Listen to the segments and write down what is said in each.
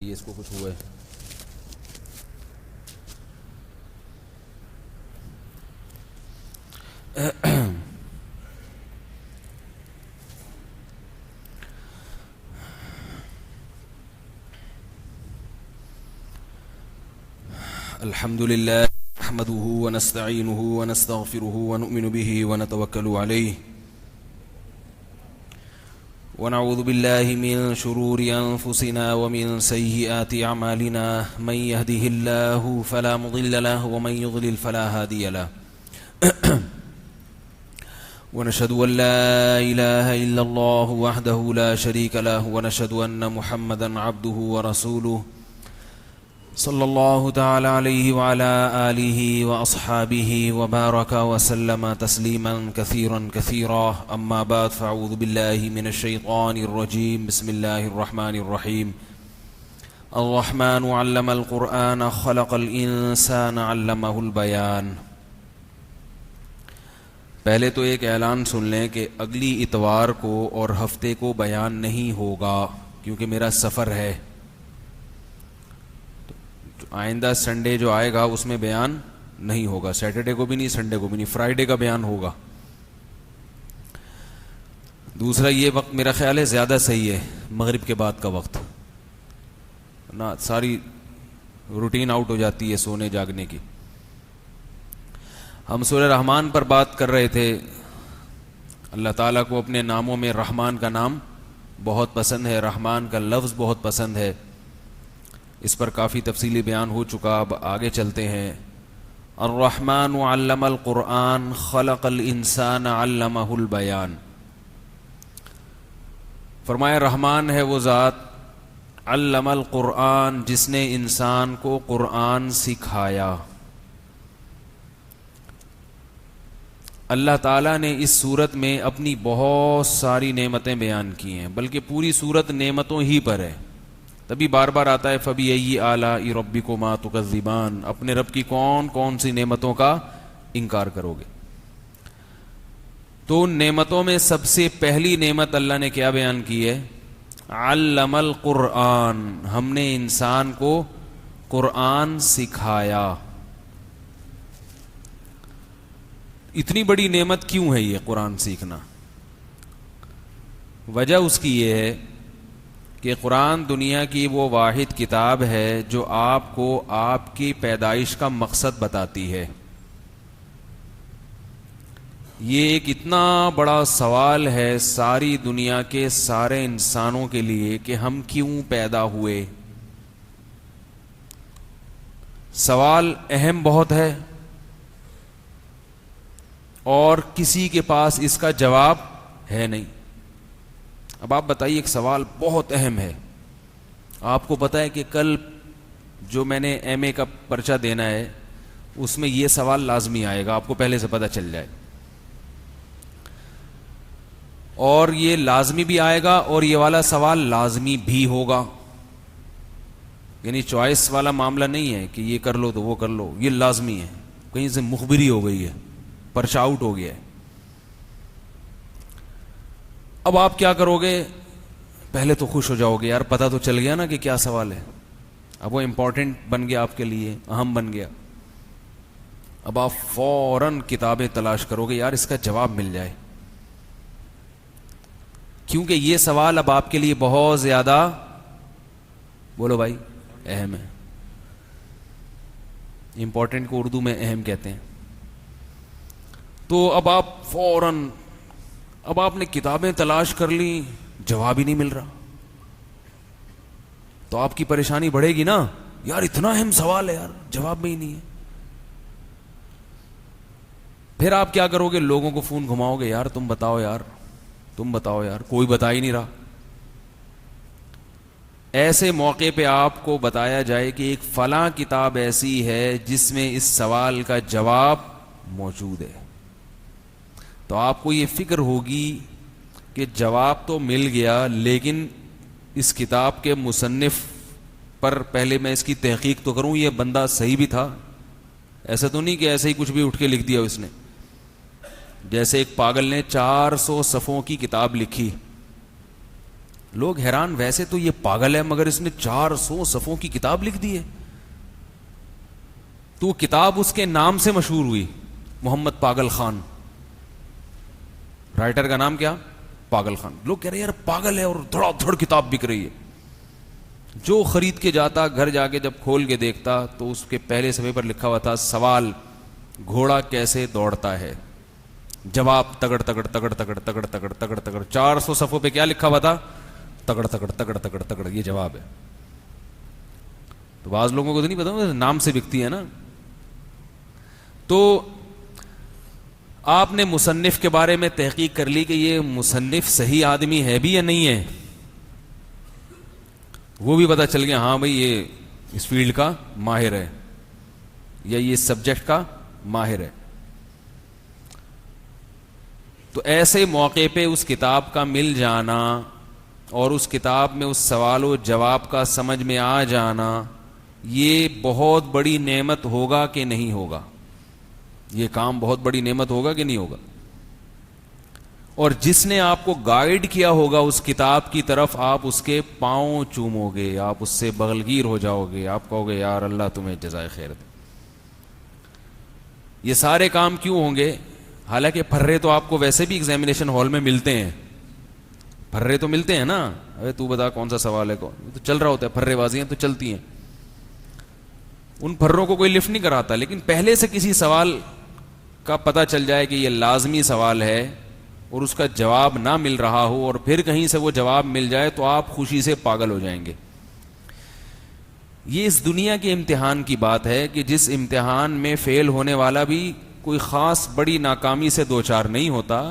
یہ اس کو کچھ ہوا ہے. الحمد لله نحمده ونستعينه ونستغفره ونؤمن به ونتوكل عليه ونعوذ بالله من شرور أنفسنا ومن سيئات أعمالنا من يهده الله فلا مضل له ومن يضلل فلا هادي له ونشهد أن لا إله إلا الله وحده لا شريك له ونشهد أن محمدا عبده ورسوله صلى الله تعالى عليه وعلى آله وأصحابه وبارك وسلم تسليما كثيرا كثيرا. أما بعد فأعوذ بالله من الشيطان الرجيم. بسم الله الرحمن الرحيم. الرحمن علم القرآن خلق الإنسان علمه البيان. پہلے تو ایک اعلان سن لیں کہ اگلی اتوار کو اور ہفتے کو بیان نہیں ہوگا کیونکہ میرا سفر ہے. آئندہ سنڈے جو آئے گا اس میں بیان نہیں ہوگا. سیٹرڈے کو بھی نہیں, سنڈے کو بھی نہیں, فرائیڈے کا بیان ہوگا. دوسرا یہ وقت میرا خیال ہے زیادہ صحیح ہے, مغرب کے بعد کا وقت نا, ساری روٹین آؤٹ ہو جاتی ہے سونے جاگنے کی. ہم سورہ رحمان پر بات کر رہے تھے. اللہ تعالیٰ کو اپنے ناموں میں رحمان کا نام بہت پسند ہے, رحمان کا لفظ بہت پسند ہے. اس پر کافی تفصیلی بیان ہو چکا. اب آگے چلتے ہیں. الرحمن علم القرآن خلق الانسان علمہ البیان. فرمایا رحمان ہے وہ ذات علم القرآن جس نے انسان کو قرآن سکھایا. اللہ تعالیٰ نے اس صورت میں اپنی بہت ساری نعمتیں بیان کی ہیں, بلکہ پوری صورت نعمتوں ہی پر ہے. تبھی بار بار آتا ہے فَبِأَيِّ آلَاءِ رَبِّكُمَا تُكَذِّبَانِ. اپنے رب کی کون کون سی نعمتوں کا انکار کرو گے. تو ان نعمتوں میں سب سے پہلی نعمت اللہ نے کیا بیان کی ہے؟ علم القرآن. ہم نے انسان کو قرآن سکھایا. اتنی بڑی نعمت کیوں ہے یہ قرآن سیکھنا؟ وجہ اس کی یہ ہے کہ قرآن دنیا کی وہ واحد کتاب ہے جو آپ کو آپ کی پیدائش کا مقصد بتاتی ہے. یہ ایک اتنا بڑا سوال ہے ساری دنیا کے سارے انسانوں کے لیے کہ ہم کیوں پیدا ہوئے. سوال اہم بہت ہے اور کسی کے پاس اس کا جواب ہے نہیں. اب آپ بتائیے, ایک سوال بہت اہم ہے. آپ کو پتہ ہے کہ کل جو میں نے ایم اے کا پرچہ دینا ہے اس میں یہ سوال لازمی آئے گا, آپ کو پہلے سے پتہ چل جائے. اور یہ لازمی بھی آئے گا اور یہ والا سوال لازمی بھی ہوگا. یعنی چوائس والا معاملہ نہیں ہے کہ یہ کر لو تو وہ کر لو, یہ لازمی ہے. کہیں سے مخبری ہو گئی ہے, پرچہ آؤٹ ہو گیا ہے. اب آپ کیا کرو گے؟ پہلے تو خوش ہو جاؤ گے, یار پتہ تو چل گیا نا کہ کیا سوال ہے. اب وہ امپورٹنٹ بن گیا آپ کے لیے, اہم بن گیا. اب آپ فوراً کتابیں تلاش کرو گے, یار اس کا جواب مل جائے. کیونکہ یہ سوال اب آپ کے لیے بہت زیادہ, بولو بھائی, اہم ہے. امپورٹنٹ کو اردو میں اہم کہتے ہیں. تو اب آپ فوراً, اب آپ نے کتابیں تلاش کر لی, جواب ہی نہیں مل رہا, تو آپ کی پریشانی بڑھے گی نا. یار اتنا اہم سوال ہے, یار جواب میں ہی نہیں ہے. پھر آپ کیا کرو گے؟ لوگوں کو فون گھماؤ گے, یار تم بتاؤ, یار تم بتاؤ, یار کوئی بتا ہی نہیں رہا. ایسے موقع پہ آپ کو بتایا جائے کہ ایک فلاں کتاب ایسی ہے جس میں اس سوال کا جواب موجود ہے, تو آپ کو یہ فکر ہوگی کہ جواب تو مل گیا, لیکن اس کتاب کے مصنف پر پہلے میں اس کی تحقیق تو کروں, یہ بندہ صحیح بھی تھا. ایسا تو نہیں کہ ایسے ہی کچھ بھی اٹھ کے لکھ دیا اس نے. جیسے ایک پاگل نے 400 صفوں کی کتاب لکھی, لوگ حیران، ویسے تو یہ پاگل ہے مگر اس نے 400 صفوں کی کتاب لکھ دی ہے. تو کتاب اس کے نام سے مشہور ہوئی، محمد پاگل خان. رائٹر کا نام کیا؟ پاگل خان. لوگ کہہ رہے ہیں یار پاگل ہے اور دھڑا دھڑ کتاب بک رہی ہے. جو خرید کے جاتا گھر جا کے جب کھول کے دیکھتا تو اس کے پہلے صفحے پر لکھا ہوا تھا سوال، گھوڑا کیسے دوڑتا ہے؟ جواب تگڑ تگڑ تگڑ تگڑ تگڑ تگڑ تگڑ تگڑ. 400 صفحوں پہ کیا لکھا ہوا تھا؟ تگڑ تگڑ تگڑ تگڑ تگڑ. یہ جواب ہے. تو بعض لوگوں کو تو نہیں پتا نام سے بکتی ہے نا. تو آپ نے مصنف کے بارے میں تحقیق کر لی کہ یہ مصنف صحیح آدمی ہے بھی یا نہیں ہے. وہ بھی پتا چل گیا ہاں بھائی یہ اس فیلڈ کا ماہر ہے یا یہ سبجیکٹ کا ماہر ہے. تو ایسے موقع پہ اس کتاب کا مل جانا اور اس کتاب میں اس سوال و جواب کا سمجھ میں آ جانا، یہ بہت بڑی نعمت ہوگا کہ نہیں ہوگا؟ یہ کام بہت بڑی نعمت ہوگا کہ نہیں ہوگا؟ اور جس نے آپ کو گائیڈ کیا ہوگا اس کتاب کی طرف، آپ اس کے پاؤں چومو گے، آپ اس سے بغلگیر ہو جاؤ گے، آپ کہو گے یار اللہ تمہیں جزائے خیر دے. یہ سارے کام کیوں ہوں گے؟ حالانکہ پھرے تو آپ کو ویسے بھی ایگزامینیشن ہال میں ملتے ہیں. پھرے تو ملتے ہیں نا، ارے تو بتا کون سا سوال ہے، تو چل رہا ہوتا ہے، پھرے بازیاں تو چلتی ہیں. ان پھروں کو کوئی لفٹ نہیں کراتا، لیکن پہلے سے کسی سوال کا پتہ چل جائے کہ یہ لازمی سوال ہے اور اس کا جواب نہ مل رہا ہو اور پھر کہیں سے وہ جواب مل جائے تو آپ خوشی سے پاگل ہو جائیں گے. یہ اس دنیا کے امتحان کی بات ہے کہ جس امتحان میں فیل ہونے والا بھی کوئی خاص بڑی ناکامی سے دوچار نہیں ہوتا.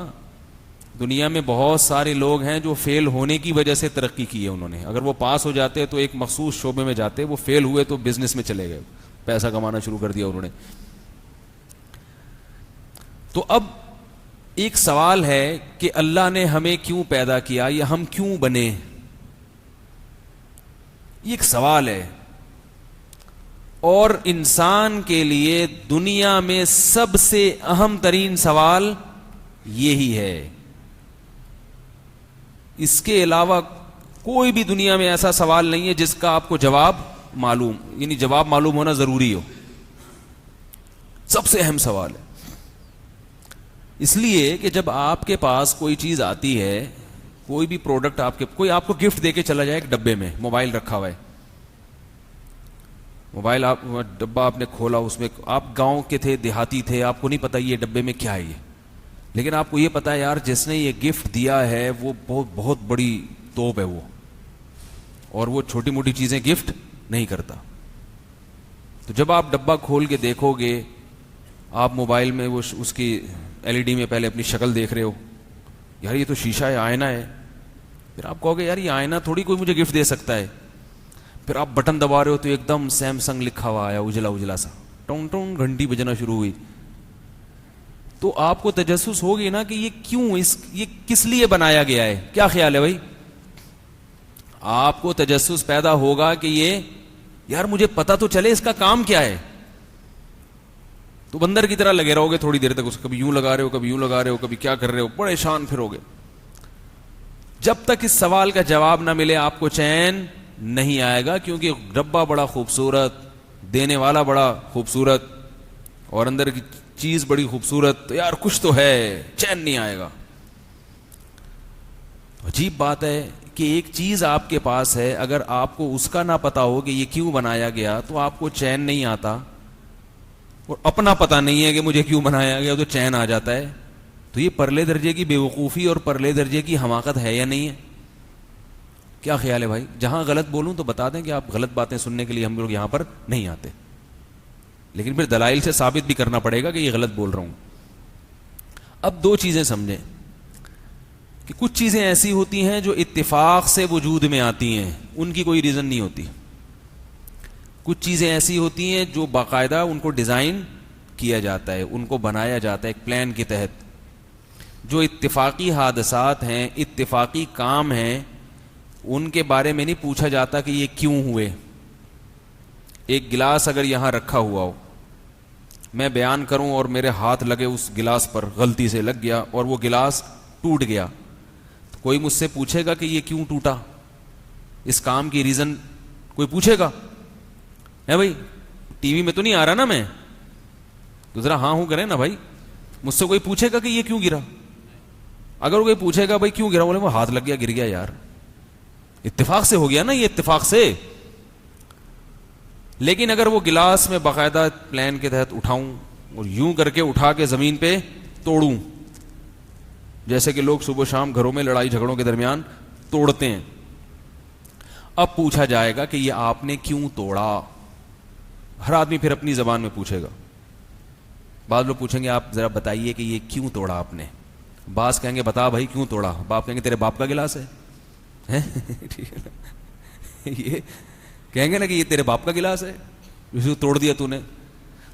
دنیا میں بہت سارے لوگ ہیں جو فیل ہونے کی وجہ سے ترقی کی ہے انہوں نے. اگر وہ پاس ہو جاتے تو ایک مخصوص شعبے میں جاتے، وہ فیل ہوئے تو بزنس میں چلے گئے، پیسہ کمانا شروع کر دیا انہوں نے. تو اب ایک سوال ہے کہ اللہ نے ہمیں کیوں پیدا کیا یا ہم کیوں بنے؟ یہ ایک سوال ہے. اور انسان کے لیے دنیا میں سب سے اہم ترین سوال یہی ہے. اس کے علاوہ کوئی بھی دنیا میں ایسا سوال نہیں ہے جس کا آپ کو جواب معلوم، یعنی جواب معلوم ہونا ضروری ہو. سب سے اہم سوال ہے. اس لیے کہ جب آپ کے پاس کوئی چیز آتی ہے، کوئی بھی پروڈکٹ کوئی آپ کو گفٹ دے کے چلا جائے، ایک ڈبے میں موبائل رکھا ہوا ہے، موبائل ڈبہ آپ نے کھولا، اس میں آپ گاؤں کے تھے، دیہاتی تھے، آپ کو نہیں پتا یہ ڈبے میں کیا ہے یہ، لیکن آپ کو یہ پتا ہے یار جس نے یہ گفٹ دیا ہے وہ بہت بڑی توپ ہے وہ، اور وہ چھوٹی موٹی چیزیں گفٹ نہیں کرتا. تو جب آپ ڈبہ کھول کے دیکھو گے، آپ موبائل میں وہ اس کی LED میں پہلے اپنی شکل دیکھ رہے ہو، یار یہ تو شیشہ ہے، آئینہ ہے. پھر آپ کہو گے یار یہ آئینہ تھوڑی کوئی مجھے گفٹ دے سکتا ہے. پھر آپ بٹن دبا رہے ہو تو ایک دم سیمسنگ لکھا ہوا آیا، اجلا اجلا سا، ٹون ٹون گھنٹی بجنا شروع ہوئی. تو آپ کو تجسس ہوگی نا کہ یہ کیوں، یہ کس لیے بنایا گیا ہے؟ کیا خیال ہے بھائی؟ آپ کو تجسس پیدا ہوگا کہ یہ یار مجھے پتا تو چلے اس کا کام کیا ہے. تو بندر کی طرح لگے رہو گے تھوڑی دیر تک، اس کبھی یوں لگا رہے ہو، کبھی یوں لگا رہے ہو، کبھی کیا کر رہے ہو، پریشان پھرو گے. جب تک اس سوال کا جواب نہ ملے آپ کو چین نہیں آئے گا، کیونکہ ڈبہ بڑا خوبصورت، دینے والا بڑا خوبصورت، اور اندر کی چیز بڑی خوبصورت، تو یار کچھ تو ہے، چین نہیں آئے گا. عجیب بات ہے کہ ایک چیز آپ کے پاس ہے، اگر آپ کو اس کا نہ پتا ہو کہ یہ کیوں بنایا گیا تو آپ کو چین نہیں آتا، اور اپنا پتہ نہیں ہے کہ مجھے کیوں بنایا گیا تو چین آ جاتا ہے. تو یہ پرلے درجے کی بیوقوفی اور پرلے درجے کی حماقت ہے یا نہیں ہے؟ کیا خیال ہے بھائی؟ جہاں غلط بولوں تو بتا دیں کہ آپ غلط باتیں سننے کے لیے ہم لوگ یہاں پر نہیں آتے، لیکن پھر دلائل سے ثابت بھی کرنا پڑے گا کہ یہ غلط بول رہا ہوں. اب دو چیزیں سمجھیں کہ کچھ چیزیں ایسی ہوتی ہیں جو اتفاق سے وجود میں آتی ہیں، ان کی کوئی ریزن نہیں ہوتی. کچھ چیزیں ایسی ہوتی ہیں جو باقاعدہ ان کو ڈیزائن کیا جاتا ہے، ان کو بنایا جاتا ہے ایک پلان کے تحت. جو اتفاقی حادثات ہیں، اتفاقی کام ہیں، ان کے بارے میں نہیں پوچھا جاتا کہ یہ کیوں ہوئے. ایک گلاس اگر یہاں رکھا ہوا ہو، میں بیان کروں اور میرے ہاتھ لگے اس گلاس پر، غلطی سے لگ گیا اور وہ گلاس ٹوٹ گیا، تو کوئی مجھ سے پوچھے گا کہ یہ کیوں ٹوٹا؟ اس کام کی ریزن کوئی پوچھے گا؟ ہے بھائی، ٹی وی میں تو نہیں آ رہا نا میں، تو ذرا ہاں ہوں کریں نا بھائی. مجھ سے کوئی پوچھے گا کہ یہ کیوں گرا؟ اگر کوئی پوچھے گا بھائی کیوں گرا، بولے وہ ہاتھ لگ گیا گر گیا یار، اتفاق سے ہو گیا نا یہ، اتفاق سے. لیکن اگر وہ گلاس میں باقاعدہ پلان کے تحت اٹھاؤں اور یوں کر کے اٹھا کے زمین پہ توڑوں، جیسے کہ لوگ صبح شام گھروں میں لڑائی جھگڑوں کے درمیان توڑتے ہیں، اب پوچھا جائے گا کہ یہ آپ نے کیوں توڑا. ہر آدمی پھر اپنی زبان میں پوچھے گا. بعض لوگ پوچھیں گے آپ ذرا بتائیے کہ یہ کیوں توڑا آپ نے. بعض کہیں گے بتا بھائی کیوں توڑا. باپ کہیں گے تیرے باپ کا گلاس ہے. ٹھیک ہے نا، یہ کہیں گے نا کہ یہ تیرے باپ کا گلاس ہے جسے توڑ دیا تو نے.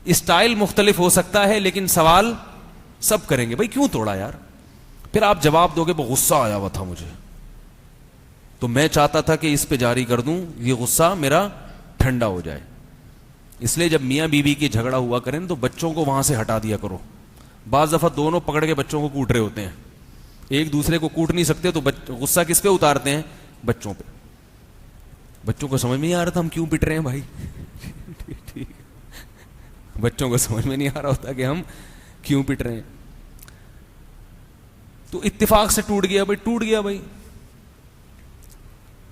اسٹائل مختلف ہو سکتا ہے لیکن سوال سب کریں گے بھائی کیوں توڑا یار. پھر آپ جواب دو گے وہ غصہ آیا ہوا تھا مجھے، تو میں چاہتا تھا کہ اس پہ جاری کر دوں، یہ غصہ میرا ٹھنڈا ہو جائے. اس لیے جب میاں بیوی کی جھگڑا ہوا کریں تو بچوں کو وہاں سے ہٹا دیا کرو. بعض دفعہ دونوں پکڑ کے بچوں کو کوٹ رہے ہوتے ہیں، ایک دوسرے کو کوٹ نہیں سکتے تو غصہ کس پہ اتارتے ہیں؟ بچوں پہ. بچوں کو سمجھ میں نہیں آ رہا تھا ہم کیوں پٹ رہے ہیں بھائی. ٹھیک، بچوں کو سمجھ میں نہیں آ رہا ہوتا کہ ہم کیوں پٹ رہے ہیں. تو اتفاق سے ٹوٹ گیا بھائی، ٹوٹ گیا بھائی.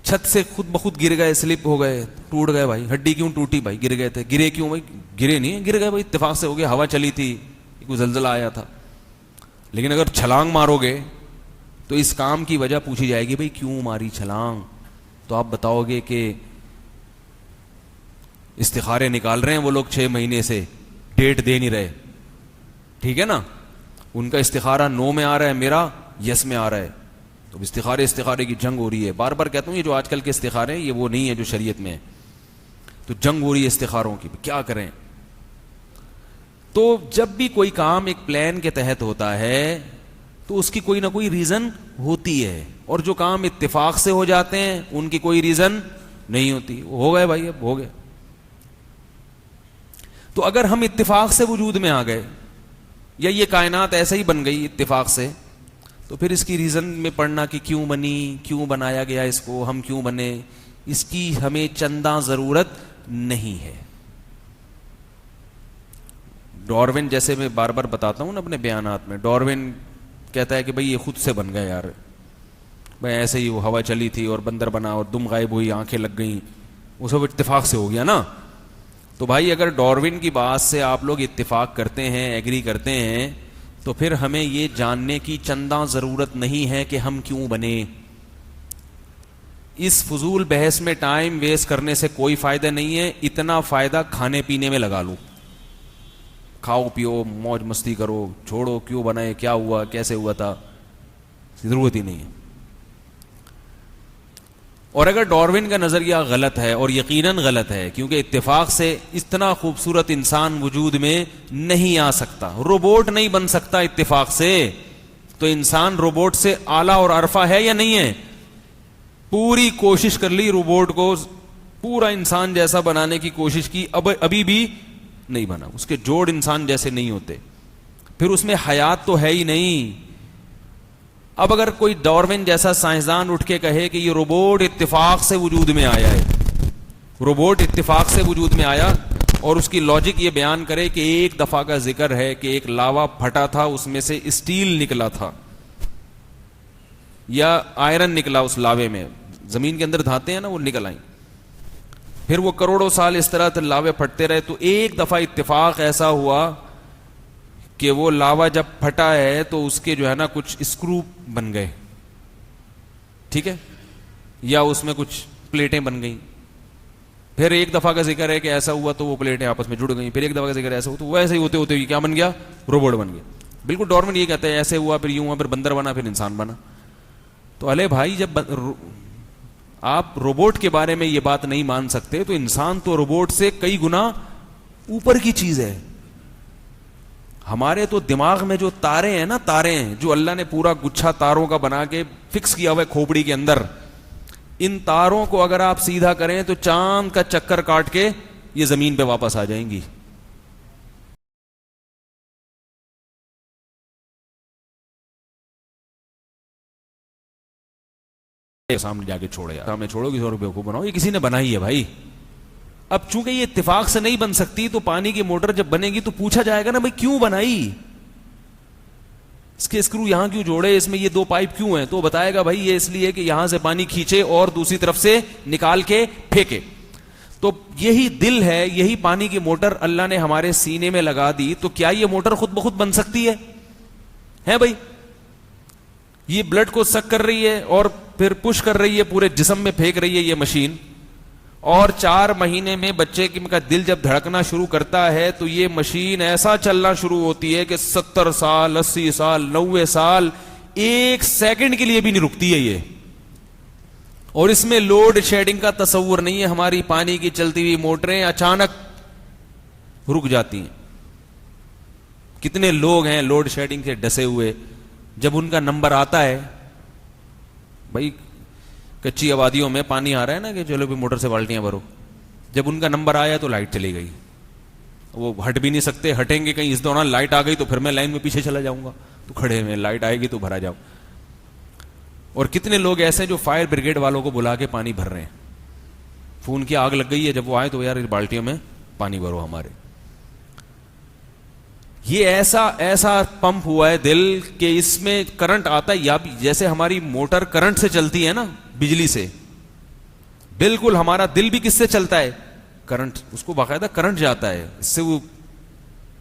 چھت سے خود بخود گر گئے، سلپ ہو گئے، ٹوٹ گئے بھائی. ہڈی کیوں ٹوٹی بھائی؟ گر گئے تھے. گرے کیوں بھائی؟ گرے نہیں، گر گئے بھائی، اتفاق سے ہو گیا. ہوا چلی تھی، کوئی زلزلہ آیا تھا. لیکن اگر چھلانگ مارو گے تو اس کام کی وجہ پوچھی جائے گی بھائی کیوں ماری چھلانگ. تو آپ بتاؤ گے کہ استخارے نکال رہے ہیں وہ لوگ 6 مہینے سے، ڈیٹ دے نہیں رہے. ٹھیک ہے نا، ان کا استخارہ 9 میں آ رہا ہے، میرا یس میں آ رہا ہے. تو استخارے کی جنگ ہو رہی ہے. بار بار کہتا ہوں یہ جو آج کل کے استخارے ہیں یہ وہ نہیں ہے جو شریعت میں ہے. تو جنگ ہو رہی ہے استخاروں کی، کیا کریں. تو جب بھی کوئی کام ایک پلان کے تحت ہوتا ہے تو اس کی کوئی نہ کوئی ریزن ہوتی ہے، اور جو کام اتفاق سے ہو جاتے ہیں ان کی کوئی ریزن نہیں ہوتی. ہو گئے بھائی، اب ہو گئے. تو اگر ہم اتفاق سے وجود میں آ گئے یا یہ کائنات ایسے ہی بن گئی اتفاق سے، تو پھر اس کی ریزن میں پڑھنا کہ کیوں بنی، کیوں بنایا گیا اس کو، ہم کیوں بنے، اس کی ہمیں چنداں ضرورت نہیں ہے. ڈاروین جیسے میں بار بار بتاتا ہوں نا اپنے بیانات میں، ڈاروین کہتا ہے کہ بھئی یہ خود سے بن گیا یار، بھئی ایسے ہی وہ ہوا چلی تھی اور بندر بنا اور دم غائب ہوئی، آنکھیں لگ گئیں، وہ سب اتفاق سے ہو گیا نا. تو بھائی اگر ڈاروین کی بات سے آپ لوگ اتفاق کرتے ہیں، ایگری کرتے ہیں، تو پھر ہمیں یہ جاننے کی چنداں ضرورت نہیں ہے کہ ہم کیوں بنے. اس فضول بحث میں ٹائم ویسٹ کرنے سے کوئی فائدہ نہیں ہے. اتنا فائدہ کھانے پینے میں لگا لو، کھاؤ پیو موج مستی کرو، چھوڑو کیوں بنائے، کیا ہوا، کیسے ہوا تھا، ضرورت ہی نہیں ہے. اور اگر ڈاروین کا نظریہ غلط ہے، اور یقیناً غلط ہے کیونکہ اتفاق سے اتنا خوبصورت انسان وجود میں نہیں آ سکتا، روبوٹ نہیں بن سکتا اتفاق سے، تو انسان روبوٹ سے اعلیٰ اور ارفع ہے یا نہیں ہے؟ پوری کوشش کر لی روبوٹ کو پورا انسان جیسا بنانے کی کوشش کی، ابھی بھی نہیں بنا. اس کے جوڑ انسان جیسے نہیں ہوتے، پھر اس میں حیات تو ہے ہی نہیں. اب اگر کوئی ڈاروین جیسا سائنسدان اٹھ کے کہے کہ یہ روبوٹ اتفاق سے وجود میں آیا ہے، روبوٹ اتفاق سے وجود میں آیا، اور اس کی لاجک یہ بیان کرے کہ ایک دفعہ کا ذکر ہے کہ ایک لاوا پھٹا تھا، اس میں سے اسٹیل نکلا تھا یا آئرن نکلا، اس لاوے میں زمین کے اندر دھاتے ہیں نا وہ نکل آئیں، پھر وہ کروڑوں سال اس طرح لاوے پھٹتے رہے، تو ایک دفعہ اتفاق ایسا ہوا کہ وہ لاوا جب پھٹا ہے تو اس کے جو ہے نا کچھ اسکرو بن گئے، ٹھیک ہے، یا اس میں کچھ پلیٹیں بن گئیں. پھر ایک دفعہ کا ذکر ہے کہ ایسا ہوا تو وہ پلیٹیں آپس میں جڑ گئیں، پھر ایک دفعہ کا ذکر ایسا ہوا تو وہ ایسے ہی ہوتے ہوتے کیا بن گیا؟ روبوٹ بن گیا. بالکل ڈاروین یہ کہتے ہیں ایسے ہوا پھر یوں ہوا پھر بندر بنا پھر انسان بنا. تو ارے بھائی جب آپ روبوٹ کے بارے میں یہ بات نہیں مان سکتے تو انسان تو روبوٹ سے کئی گنا اوپر کی چیز ہے. ہمارے تو دماغ میں جو تارے ہیں نا، تارے ہیں جو اللہ نے پورا گچھا تاروں کا بنا کے فکس کیا ہوا ہے کھوپڑی کے اندر، ان تاروں کو اگر آپ سیدھا کریں تو چاند کا چکر کاٹ کے یہ زمین پہ واپس آ جائیں گی. سامنے جا کے چھوڑے، سامنے چھوڑو کسی اور بیوقوف بناؤ، یہ کسی نے بنائی ہے بھائی. اب چونکہ یہ اتفاق سے نہیں بن سکتی تو پانی کی موٹر جب بنے گی تو پوچھا جائے گا نا بھائی کیوں بنائی، اس کے اسکرو یہاں کیوں جوڑے، اس میں یہ 2 پائپ کیوں ہیں، تو بتائے گا بھائی یہ اس لیے کہ یہاں سے پانی کھینچے اور دوسری طرف سے نکال کے پھینکے. تو یہی دل ہے، یہی پانی کی موٹر اللہ نے ہمارے سینے میں لگا دی. تو کیا یہ موٹر خود بخود بن سکتی ہے بھائی؟ یہ بلڈ کو سک کر رہی ہے اور پھر پش کر رہی ہے، پورے جسم میں پھینک رہی ہے یہ مشین. اور 4 مہینے میں بچے کا دل جب دھڑکنا شروع کرتا ہے تو یہ مشین ایسا چلنا شروع ہوتی ہے کہ 70 سال 80 سال 90 سال 1 سیکنڈ کے لیے بھی نہیں رکتی ہے یہ. اور اس میں لوڈ شیڈنگ کا تصور نہیں ہے. ہماری پانی کی چلتی ہوئی موٹریں اچانک رک جاتی ہیں. کتنے لوگ ہیں لوڈ شیڈنگ سے ڈسے ہوئے، جب ان کا نمبر آتا ہے، بھائی کچی آبادیوں میں پانی آ رہا ہے نا کہ چلو بھی موٹر سے بالٹیاں بھرو، جب ان کا نمبر آیا تو لائٹ چلی گئی، وہ ہٹ بھی نہیں سکتے، ہٹیں گے کہیں اس دوران لائٹ آ گئی تو پھر میں لائن میں پیچھے چلا جاؤں گا، تو کھڑے میں لائٹ آئے گی تو بھرا جاؤ. اور کتنے لوگ ایسے جو فائر بریگیڈ والوں کو بلا کے پانی بھر رہے ہیں، فون کی آگ لگ گئی ہے، جب وہ آئے تو یار بالٹیوں میں پانی بھرو ہمارے. یہ ایسا پمپ ہوا ہے دل کہ اس میں کرنٹ آتا ہے، یا جیسے ہماری موٹر کرنٹ سے چلتی ہے نا، بجلی سے، بالکل ہمارا دل بھی کس سے چلتا ہے؟ کرنٹ. اس کو باقاعدہ کرنٹ جاتا ہے، اس سے وہ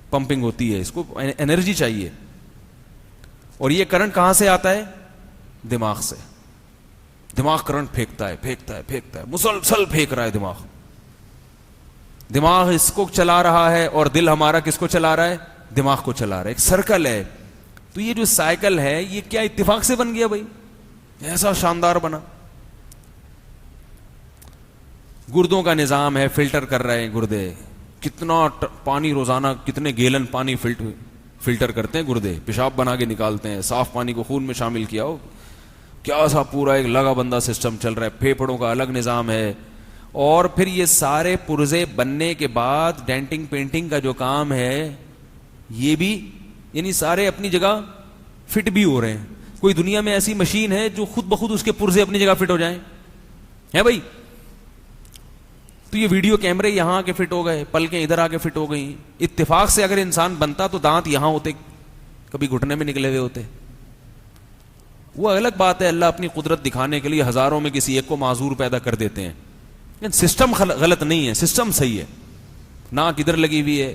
پمپنگ ہوتی ہے، اس کو انرجی چاہیے. اور یہ کرنٹ کہاں سے آتا ہے؟ دماغ سے. دماغ کرنٹ پھینکتا ہے مسلسل پھینک رہا ہے دماغ اس کو چلا رہا ہے، اور دل ہمارا کس کو چلا رہا ہے؟ دماغ کو چلا رہا ہے. ایک سرکل ہے. تو یہ جو سائیکل ہے یہ کیا اتفاق سے بن گیا بھائی؟ ایسا شاندار بنا. گردوں کا نظام ہے، فلٹر کر رہے ہیں گردے، کتنا پانی روزانہ، کتنے گیلن پانی فلٹر کرتے ہیں گردے، پیشاب بنا کے نکالتے ہیں، صاف پانی کو خون میں شامل کیا ہو، کیا سا پورا ایک لگا بندہ سسٹم چل رہا ہے. پھیپھڑوں کا الگ نظام ہے. اور پھر یہ سارے پرزے بننے کے بعد ڈینٹنگ پینٹنگ کا جو کام ہے یہ بھی، یعنی سارے اپنی جگہ فٹ بھی ہو رہے ہیں. کوئی دنیا میں ایسی مشین ہے جو خود بخود اس کے پرزے اپنی جگہ فٹ ہو جائیں؟ ہے بھائی؟ تو یہ ویڈیو کیمرے یہاں آ کے فٹ ہو گئے، پلکیں ادھر آ کے فٹ ہو گئی. اتفاق سے اگر انسان بنتا تو دانت یہاں ہوتے، کبھی گھٹنے میں نکلے ہوئے ہوتے. وہ الگ بات ہے، اللہ اپنی قدرت دکھانے کے لیے ہزاروں میں کسی ایک کو معذور پیدا کر دیتے ہیں. لیکن سسٹم غلط نہیں ہے، سسٹم صحیح ہے. ناک ادھر لگی ہوئی ہے،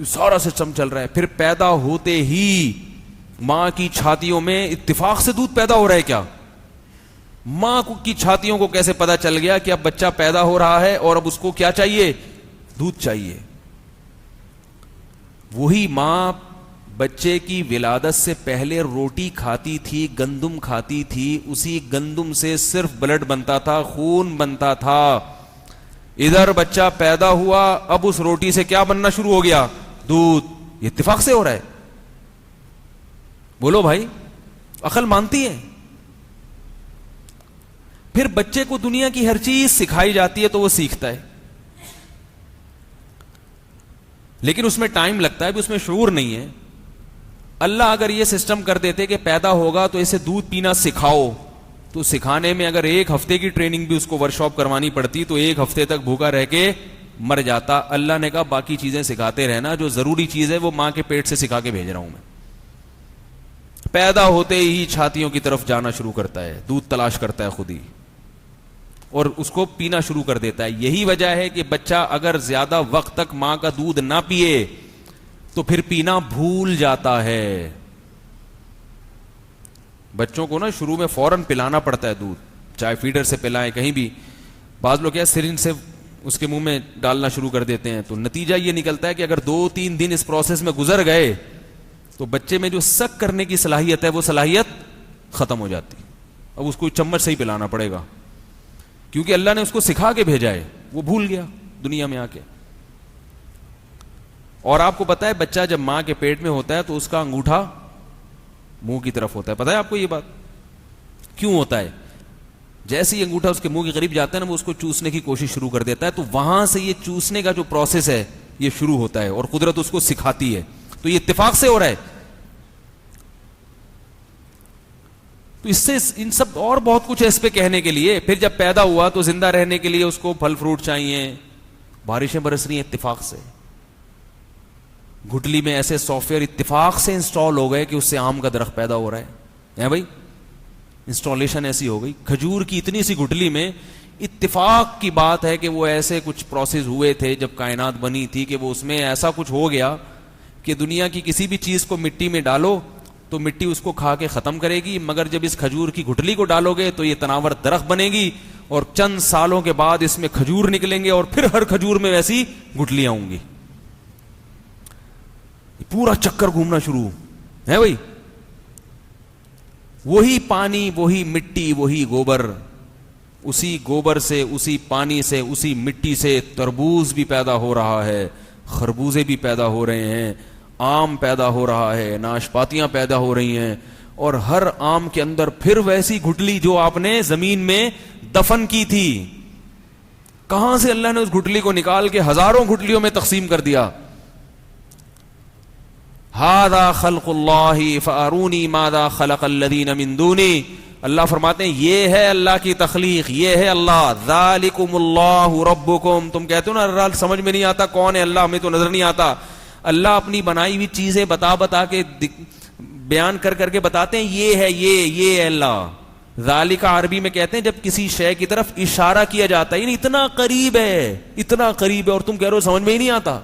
سارا سسٹم چل رہا ہے. پھر پیدا ہوتے ہی ماں کی چھاتیوں میں اتفاق سے دودھ پیدا ہو رہا ہے کیا؟ ماں کی چھاتیوں کو کیسے پتا چل گیا کہ اب بچہ پیدا ہو رہا ہے اور اب اس کو کیا چاہیے؟ دودھ چاہیے. وہی ماں بچے کی ولادت سے پہلے روٹی کھاتی تھی، گندم کھاتی تھی، اسی گندم سے صرف بلڈ بنتا تھا، خون بنتا تھا. ادھر بچہ پیدا ہوا، اب اس روٹی سے کیا بننا شروع ہو گیا؟ دودھ. یہ اتفاق سے ہو رہا ہے؟ بولو بھائی، عقل مانتی ہے؟ پھر بچے کو دنیا کی ہر چیز سکھائی جاتی ہے تو وہ سیکھتا ہے، لیکن اس میں ٹائم لگتا ہے، بھی اس میں شعور نہیں ہے. اللہ اگر یہ سسٹم کر دیتے کہ پیدا ہوگا تو اسے دودھ پینا سکھاؤ، تو سکھانے میں اگر 1 ہفتے کی ٹریننگ بھی اس کو ورکشاپ کروانی پڑتی تو 1 ہفتے تک بھوکا رہ کے مر جاتا. اللہ نے کہا باقی چیزیں سکھاتے رہنا، جو ضروری چیز ہے وہ ماں کے پیٹ سے سکھا کے بھیج رہا ہوں میں. پیدا ہوتے ہی چھاتیوں کی طرف جانا شروع کرتا ہے، دودھ تلاش کرتا ہے خود ہی، اور اس کو پینا شروع کر دیتا ہے. یہی وجہ ہے کہ بچہ اگر زیادہ وقت تک ماں کا دودھ نہ پیے تو پھر پینا بھول جاتا ہے. بچوں کو نا شروع میں فوراً پلانا پڑتا ہے دودھ، چاہے فیڈر سے پلائیں کہیں بھی. بعض لوگ کیا سرنج سے اس کے منہ میں ڈالنا شروع کر دیتے ہیں. تو نتیجہ یہ نکلتا ہے کہ اگر 2-3 دن اس پروسیس میں گزر گئے تو بچے میں جو سک کرنے کی صلاحیت ہے وہ صلاحیت ختم ہو جاتی. اب اس کو چمچ سے ہی پلانا پڑے گا، کیونکہ اللہ نے اس کو سکھا کے بھیجا ہے، وہ بھول گیا دنیا میں آ کے. اور آپ کو پتا ہے بچہ جب ماں کے پیٹ میں ہوتا ہے تو اس کا انگوٹھا منہ کی طرف ہوتا ہے. پتا ہے آپ کو یہ بات کیوں ہوتا ہے؟ جیسے ہی انگوٹھا اس کے منہ کے قریب جاتا ہے نا، وہ اس کو چوسنے کی کوشش شروع کر دیتا ہے. تو وہاں سے یہ چوسنے کا جو پروسیس ہے یہ شروع ہوتا ہے، اور قدرت اس کو سکھاتی ہے. تو یہ اتفاق سے ہو رہا ہے. تو اس سے ان سب اور بہت کچھ ہے اس پہ کہنے کے لیے. پھر جب پیدا ہوا تو زندہ رہنے کے لیے اس کو پھل فروٹ چاہیے. بارشیں برس رہی ہیں اتفاق سے, گٹلی میں ایسے سافٹ ویئر اتفاق سے انسٹال ہو گئے کہ اس سے آم کا درخت پیدا ہو رہا ہے بھائی, انسٹالیشن ایسی ہو گئی. کھجور کی اتنی سی گٹلی میں اتفاق کی بات ہے کہ وہ ایسے کچھ پروسیس ہوئے تھے جب کائنات بنی تھی کہ وہ اس میں ایسا کچھ ہو گیا کہ دنیا کی کسی بھی چیز کو مٹی میں ڈالو تو مٹی اس کو کھا کے ختم کرے گی, مگر جب اس کھجور کی گٹلی کو ڈالو گے تو یہ تناور درخت بنے گی اور چند سالوں کے بعد اس میں کھجور نکلیں گے اور پھر ہر کھجور میں ویسی گٹلیاں ہوں گی. پورا چکر گھومنا شروع ہے بھائی. وہی پانی, وہی مٹی, وہی گوبر, اسی گوبر سے, اسی پانی سے, اسی مٹی سے تربوز بھی پیدا ہو رہا ہے, خربوزے بھی پیدا ہو رہے ہیں, آم پیدا ہو رہا ہے, ناشپاتیاں پیدا ہو رہی ہیں, اور ہر آم کے اندر پھر ویسی گٹلی جو آپ نے زمین میں دفن کی تھی, کہاں سے اللہ نے اس گٹلی کو نکال کے ہزاروں گٹلیوں میں تقسیم کر دیا. ھذا خلق اللہ فارونی ماذا خلق الذین من دونی. اللہ فرماتے ہیں یہ ہے اللہ کی تخلیق, یہ ہے اللہ. ذالکم اللہ ربکم. تم کہتے ہو نا اللہ سمجھ میں نہیں آتا کون ہے اللہ, ہمیں تو نظر نہیں آتا. اللہ اپنی بنائی ہوئی چیزیں بتا کے بیان کر کے بتاتے ہیں یہ ہے, یہ ہے اللہ. ذالک عربی میں کہتے ہیں جب کسی شے کی طرف اشارہ کیا جاتا ہے, یعنی اتنا قریب ہے, اتنا قریب ہے, اور تم کہہ رہے ہو سمجھ میں ہی نہیں آتا.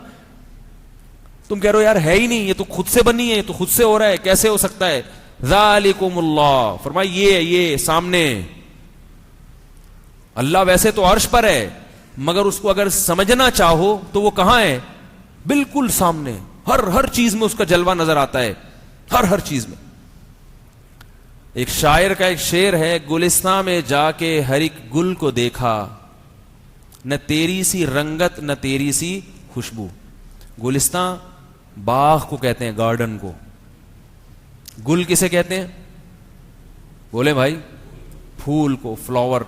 تم کہہ رہے ہو یار ہے ہی نہیں, یہ تو خود سے بنی ہے, یہ تو خود سے ہو رہا ہے, کیسے ہو سکتا ہے. ذالکم اللہ, فرمایا یہ سامنے. اللہ ویسے تو عرش پر ہے, مگر اس کو اگر سمجھنا چاہو تو وہ کہاں ہے, بالکل سامنے. ہر چیز میں اس کا جلوہ نظر آتا ہے, ہر چیز میں. ایک شاعر کا ایک شعر ہے, گلستان میں جا کے ہر ایک گل کو دیکھا, نہ تیری سی رنگت نہ تیری سی خوشبو. گلستان باغ کو کہتے ہیں, گارڈن کو. گل کسے کہتے ہیں, بولے بھائی, پھول کو, فلاور.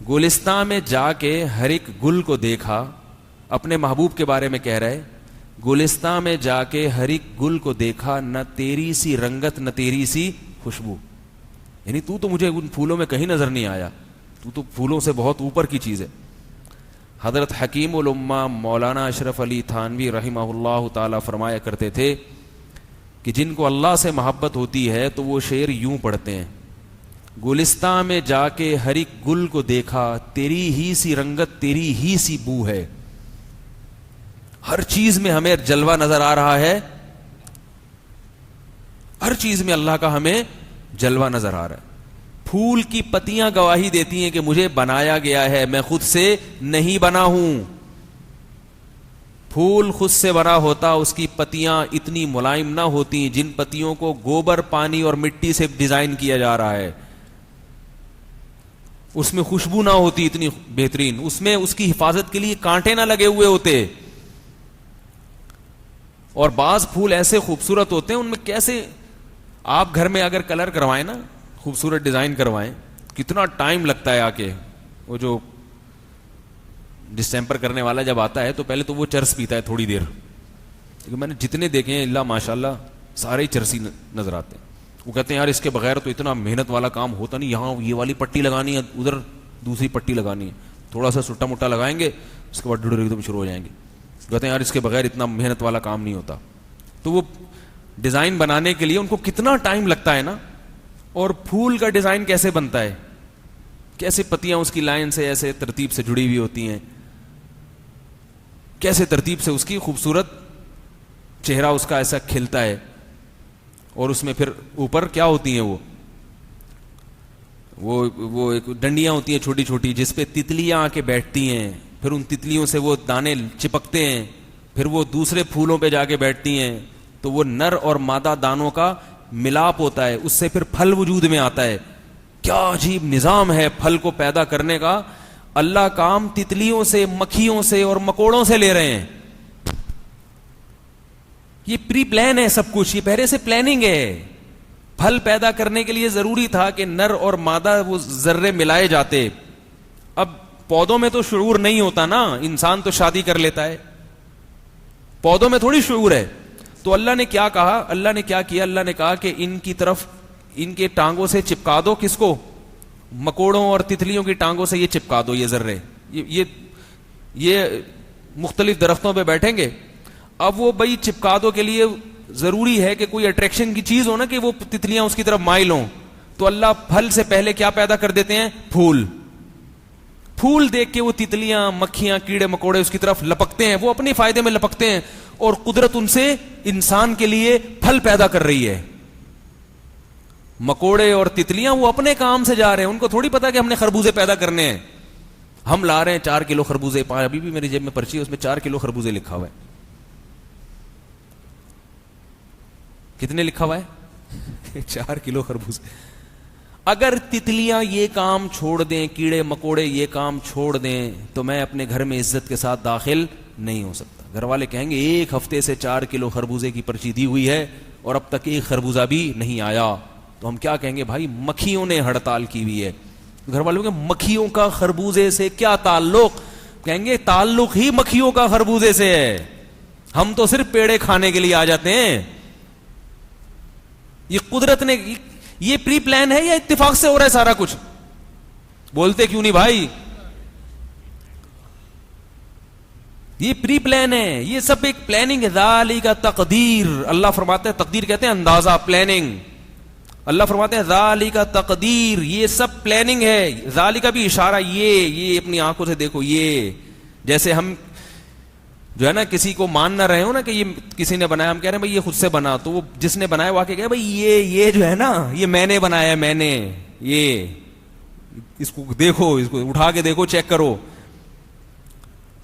گلستان میں جا کے ہر ایک گل کو دیکھا, اپنے محبوب کے بارے میں کہہ رہے, گلستان میں جا کے ہر ایک گل کو دیکھا, نہ تیری سی رنگت نہ تیری سی خوشبو. یعنی تو مجھے ان پھولوں میں کہیں نظر نہیں آیا, تو پھولوں سے بہت اوپر کی چیز ہے. حضرت حکیم الامہ مولانا اشرف علی تھانوی رحمہ اللہ تعالی فرمایا کرتے تھے کہ جن کو اللہ سے محبت ہوتی ہے تو وہ شعر یوں پڑھتے ہیں, گلستان میں جا کے ہر ایک گل کو دیکھا, تیری ہی سی رنگت تیری ہی سی بو ہے. ہر چیز میں ہمیں جلوہ نظر آ رہا ہے, ہر چیز میں اللہ کا ہمیں جلوہ نظر آ رہا ہے. پھول کی پتیاں گواہی دیتی ہیں کہ مجھے بنایا گیا ہے, میں خود سے نہیں بنا ہوں. پھول خود سے بنا ہوتا, اس کی پتیاں اتنی ملائم نہ ہوتی جن پتیوں کو گوبر, پانی اور مٹی سے ڈیزائن کیا جا رہا ہے. اس میں خوشبو نہ ہوتی اتنی بہترین, اس میں اس کی حفاظت کے لیے کانٹے نہ لگے ہوئے ہوتے. اور بعض پھول ایسے خوبصورت ہوتے ہیں, ان میں کیسے آپ گھر میں اگر کلر کروائیں نا, خوبصورت ڈیزائن کروائیں, کتنا ٹائم لگتا ہے آ کے. وہ جو ڈسٹیمپر کرنے والا جب آتا ہے تو پہلے تو وہ چرس پیتا ہے تھوڑی دیر, لیکن میں نے جتنے دیکھے ہیں اللہ ماشاءاللہ سارے ہی چرسی نظر آتے ہیں. وہ کہتے ہیں یار اس کے بغیر تو اتنا محنت والا کام ہوتا نہیں, یہاں یہ والی پٹی لگانی ہے, ادھر دوسری پٹی لگانی ہے, تھوڑا سا سٹا مٹا لگائیں گے, اس کے بعد ڈڑ ایک دم شروع ہو جائیں گے. کہتے ہیں یار اس کے بغیر اتنا محنت والا کام نہیں ہوتا. تو وہ ڈیزائن بنانے کے لیے ان کو کتنا ٹائم لگتا ہے نا. اور پھول کا ڈیزائن کیسے بنتا ہے, کیسے پتیاں اس کی لائن سے ایسے ترتیب سے جڑی ہوئی ہوتی ہیں, کیسے ترتیب سے اس کی خوبصورت چہرہ اس کا ایسا کھلتا ہے. اور اس میں پھر اوپر کیا ہوتی ہیں, وہ ایک ڈنڈیاں ہوتی ہیں چھوٹی چھوٹی, جس پہ تتلیاں آ کے بیٹھتی ہیں, پھر ان تتلیوں سے وہ دانے چپکتے ہیں, پھر وہ دوسرے پھولوں پہ جا کے بیٹھتی ہیں, تو وہ نر اور مادہ دانوں کا ملاپ ہوتا ہے, اس سے پھر پھل وجود میں آتا ہے. کیا عجیب نظام ہے پھل کو پیدا کرنے کا. اللہ کام تتلیوں سے, مکھیوں سے اور مکوڑوں سے لے رہے ہیں. یہ پری پلان ہے سب کچھ, یہ پہلے سے پلاننگ ہے. پھل پیدا کرنے کے لیے ضروری تھا کہ نر اور مادہ وہ ذرے ملائے جاتے. اب پودوں میں تو شعور نہیں ہوتا نا, انسان تو شادی کر لیتا ہے, پودوں میں تھوڑی شعور ہے. تو اللہ نے کیا کہا, اللہ نے کیا کیا, اللہ نے کہا کہ ان کی طرف ان کے ٹانگوں سے چپکا دو، کس کو؟ مکوڑوں اور تتلیوں کی ٹانگوں سے یہ چپکا دو، یہ ذرے یہ مختلف درختوں پہ بیٹھیں گے. اب وہ بھائی چپکا دو کے لیے ضروری ہے کہ کوئی اٹریکشن کی چیز ہو نا کہ وہ تتلیاں اس کی طرف مائل ہوں. تو اللہ پھل سے پہلے کیا پیدا کر دیتے ہیں؟ پھول. پھول دیکھ کے وہ تتلیاں، مکھیاں، کیڑے مکوڑے اس کی طرف لپکتے ہیں، وہ اپنے فائدے میں لپکتے ہیں، اور قدرت ان سے انسان کے لیے پھل پیدا کر رہی ہے. مکوڑے اور تتلیاں وہ اپنے کام سے جا رہے ہیں، ان کو تھوڑی پتا کہ ہم نے خربوزے پیدا کرنے ہیں. ہم لا رہے ہیں 4 کلو خربوزے، ابھی بھی میری جیب میں پرچی ہے، اس میں 4 کلو خربوزے لکھا ہوا ہے. کتنے لکھا ہوا ہے؟ 4 کلو خربوزے. اگر تتلیاں یہ کام چھوڑ دیں، کیڑے مکوڑے یہ کام چھوڑ دیں، تو میں اپنے گھر میں عزت کے ساتھ داخل نہیں ہو سکتا. گھر والے کہیں گے 1 ہفتے سے 4 کلو خربوزے کی پرچی دی ہوئی ہے اور اب تک 1 خربوزہ بھی نہیں آیا. تو ہم کیا کہیں گے؟ بھائی مکھیوں نے ہڑتال کی ہوئی ہے. گھر والوں کے مکھیوں کا خربوزے سے کیا تعلق؟ کہیں گے تعلق ہی مکھیوں کا خربوزے سے ہے، ہم تو صرف پیڑے کھانے کے لیے آ جاتے ہیں. یہ قدرت نے، یہ پری پلان ہے یا اتفاق سے ہو رہا ہے سارا کچھ؟ بولتے کیوں نہیں بھائی؟ یہ پری پلان ہے، یہ سب ایک پلاننگ ہے. ذالک تقدیر، اللہ فرماتے ہیں، تقدیر کہتے ہیں اندازہ، پلاننگ. اللہ فرماتے ہیں ذالک تقدیر، یہ سب پلاننگ ہے. ذالک بھی اشارہ، یہ اپنی آنکھوں سے دیکھو. یہ جیسے ہم جو ہے نا کسی کو مان نہ رہے ہو نا کہ یہ کسی نے بنایا، ہم کہہ رہے ہیں بھائی یہ خود سے بنا، تو وہ جس نے بنایا وہ آ کے کہے بھائی یہ جو ہے نا یہ میں نے بنایا، میں نے، یہ اس کو دیکھو، اس کو اٹھا کے دیکھو، چیک کرو.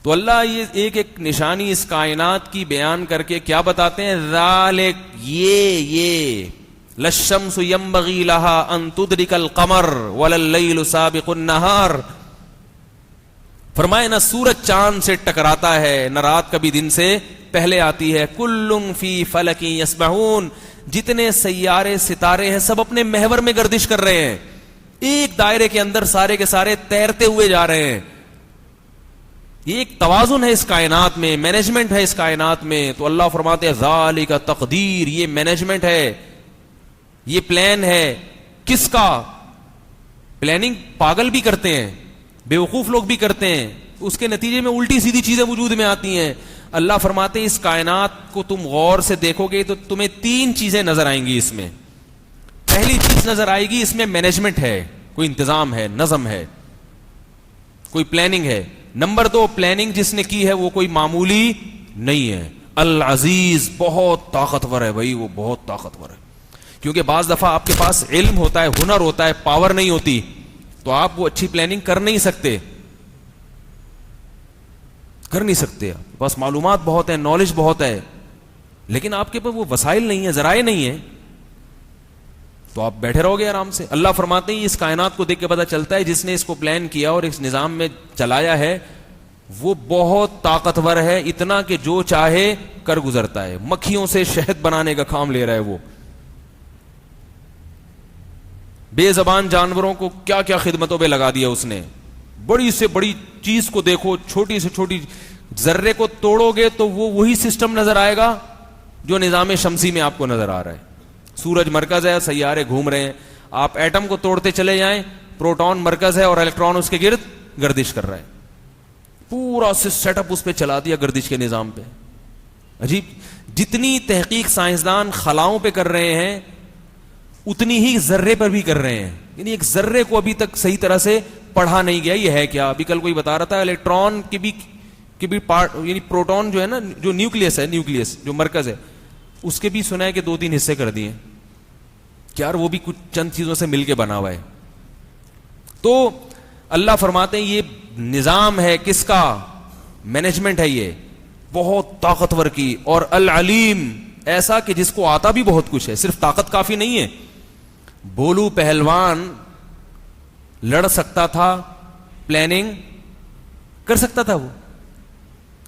تو اللہ یہ ایک ایک نشانی اس کائنات کی بیان کر کے کیا بتاتے ہیں؟ ذالک، یہ للشمس ينبغي لها ان تدرك القمر ولا الليل سابق النهار. فرمائے نہ سورج چاند سے ٹکراتا ہے، نہ رات کبھی دن سے پہلے آتی ہے. کل فی فلک یسبحون، جتنے سیارے ستارے ہیں سب اپنے محور میں گردش کر رہے ہیں، ایک دائرے کے اندر سارے کے سارے تیرتے ہوئے جا رہے ہیں. یہ ایک توازن ہے اس کائنات میں، مینجمنٹ ہے اس کائنات میں. تو اللہ فرماتے ہیں ذالک تقدیر، یہ مینجمنٹ ہے، یہ پلان ہے. کس کا؟ پلاننگ پاگل بھی کرتے ہیں، بیوقوف لوگ بھی کرتے ہیں، اس کے نتیجے میں الٹی سیدھی چیزیں وجود میں آتی ہیں. اللہ فرماتے ہیں اس کائنات کو تم غور سے دیکھو گے تو تمہیں 3 چیزیں نظر آئیں گی. اس میں پہلی چیز نظر آئے گی، اس میں مینجمنٹ ہے، کوئی انتظام ہے، نظم ہے، کوئی پلاننگ ہے. نمبر 2، پلاننگ جس نے کی ہے وہ کوئی معمولی نہیں ہے. العزیز، بہت طاقتور ہے بھائی، وہ بہت طاقتور ہے. کیونکہ بعض دفعہ آپ کے پاس علم ہوتا ہے، ہنر ہوتا ہے، پاور نہیں ہوتی، تو آپ وہ اچھی پلاننگ کر نہیں سکتے. آپ بس معلومات بہت ہیں، نالج بہت ہے، لیکن آپ کے پاس وہ وسائل نہیں ہیں، ذرائع نہیں ہیں، تو آپ بیٹھے رہو گے آرام سے. اللہ فرماتے ہیں اس کائنات کو دیکھ کے پتہ چلتا ہے جس نے اس کو پلان کیا اور اس نظام میں چلایا ہے وہ بہت طاقتور ہے، اتنا کہ جو چاہے کر گزرتا ہے. مکھیوں سے شہد بنانے کا کام لے رہا ہے وہ. بے زبان جانوروں کو کیا کیا خدمتوں پہ لگا دیا اس نے. بڑی سے بڑی چیز کو دیکھو، چھوٹی سے چھوٹی ذرے کو توڑو گے تو وہ وہی سسٹم نظر آئے گا جو نظام شمسی میں آپ کو نظر آ رہا ہے. سورج مرکز ہے، سیارے گھوم رہے ہیں. آپ ایٹم کو توڑتے چلے جائیں، پروٹون مرکز ہے اور الیکٹران اس کے گرد گردش کر رہا ہے. پورا سیٹ اپ اس پہ چلا دیا گردش کے نظام پہ. عجیب. جتنی تحقیق سائنسدان خلاؤں پہ کر رہے ہیں اتنی ہی ذرے پر بھی کر رہے ہیں. یعنی ایک ذرے کو ابھی تک صحیح طرح سے پڑھا نہیں گیا یہ ہے کیا. ابھی کل کوئی بتا رہا تھا الیکٹران کی بھی پارٹ، یعنی پروٹون جو ہے نا، جو نیوکلیس ہے، نیوکلیس جو مرکز ہے، اس کے بھی سنا ہے کہ 2-3 حصے کر دیے کہ یار وہ بھی کچھ چند چیزوں سے مل کے بنا ہوا ہے. تو اللہ فرماتے ہیں یہ نظام ہے کس کا؟ مینجمنٹ ہے یہ بہت طاقتور کی. اور العلیم، ایسا کہ جس کو آتا بھی بہت کچھ ہے، صرف طاقت کافی نہیں ہے. بولو پہلوان لڑ سکتا تھا، پلاننگ کر سکتا تھا. وہ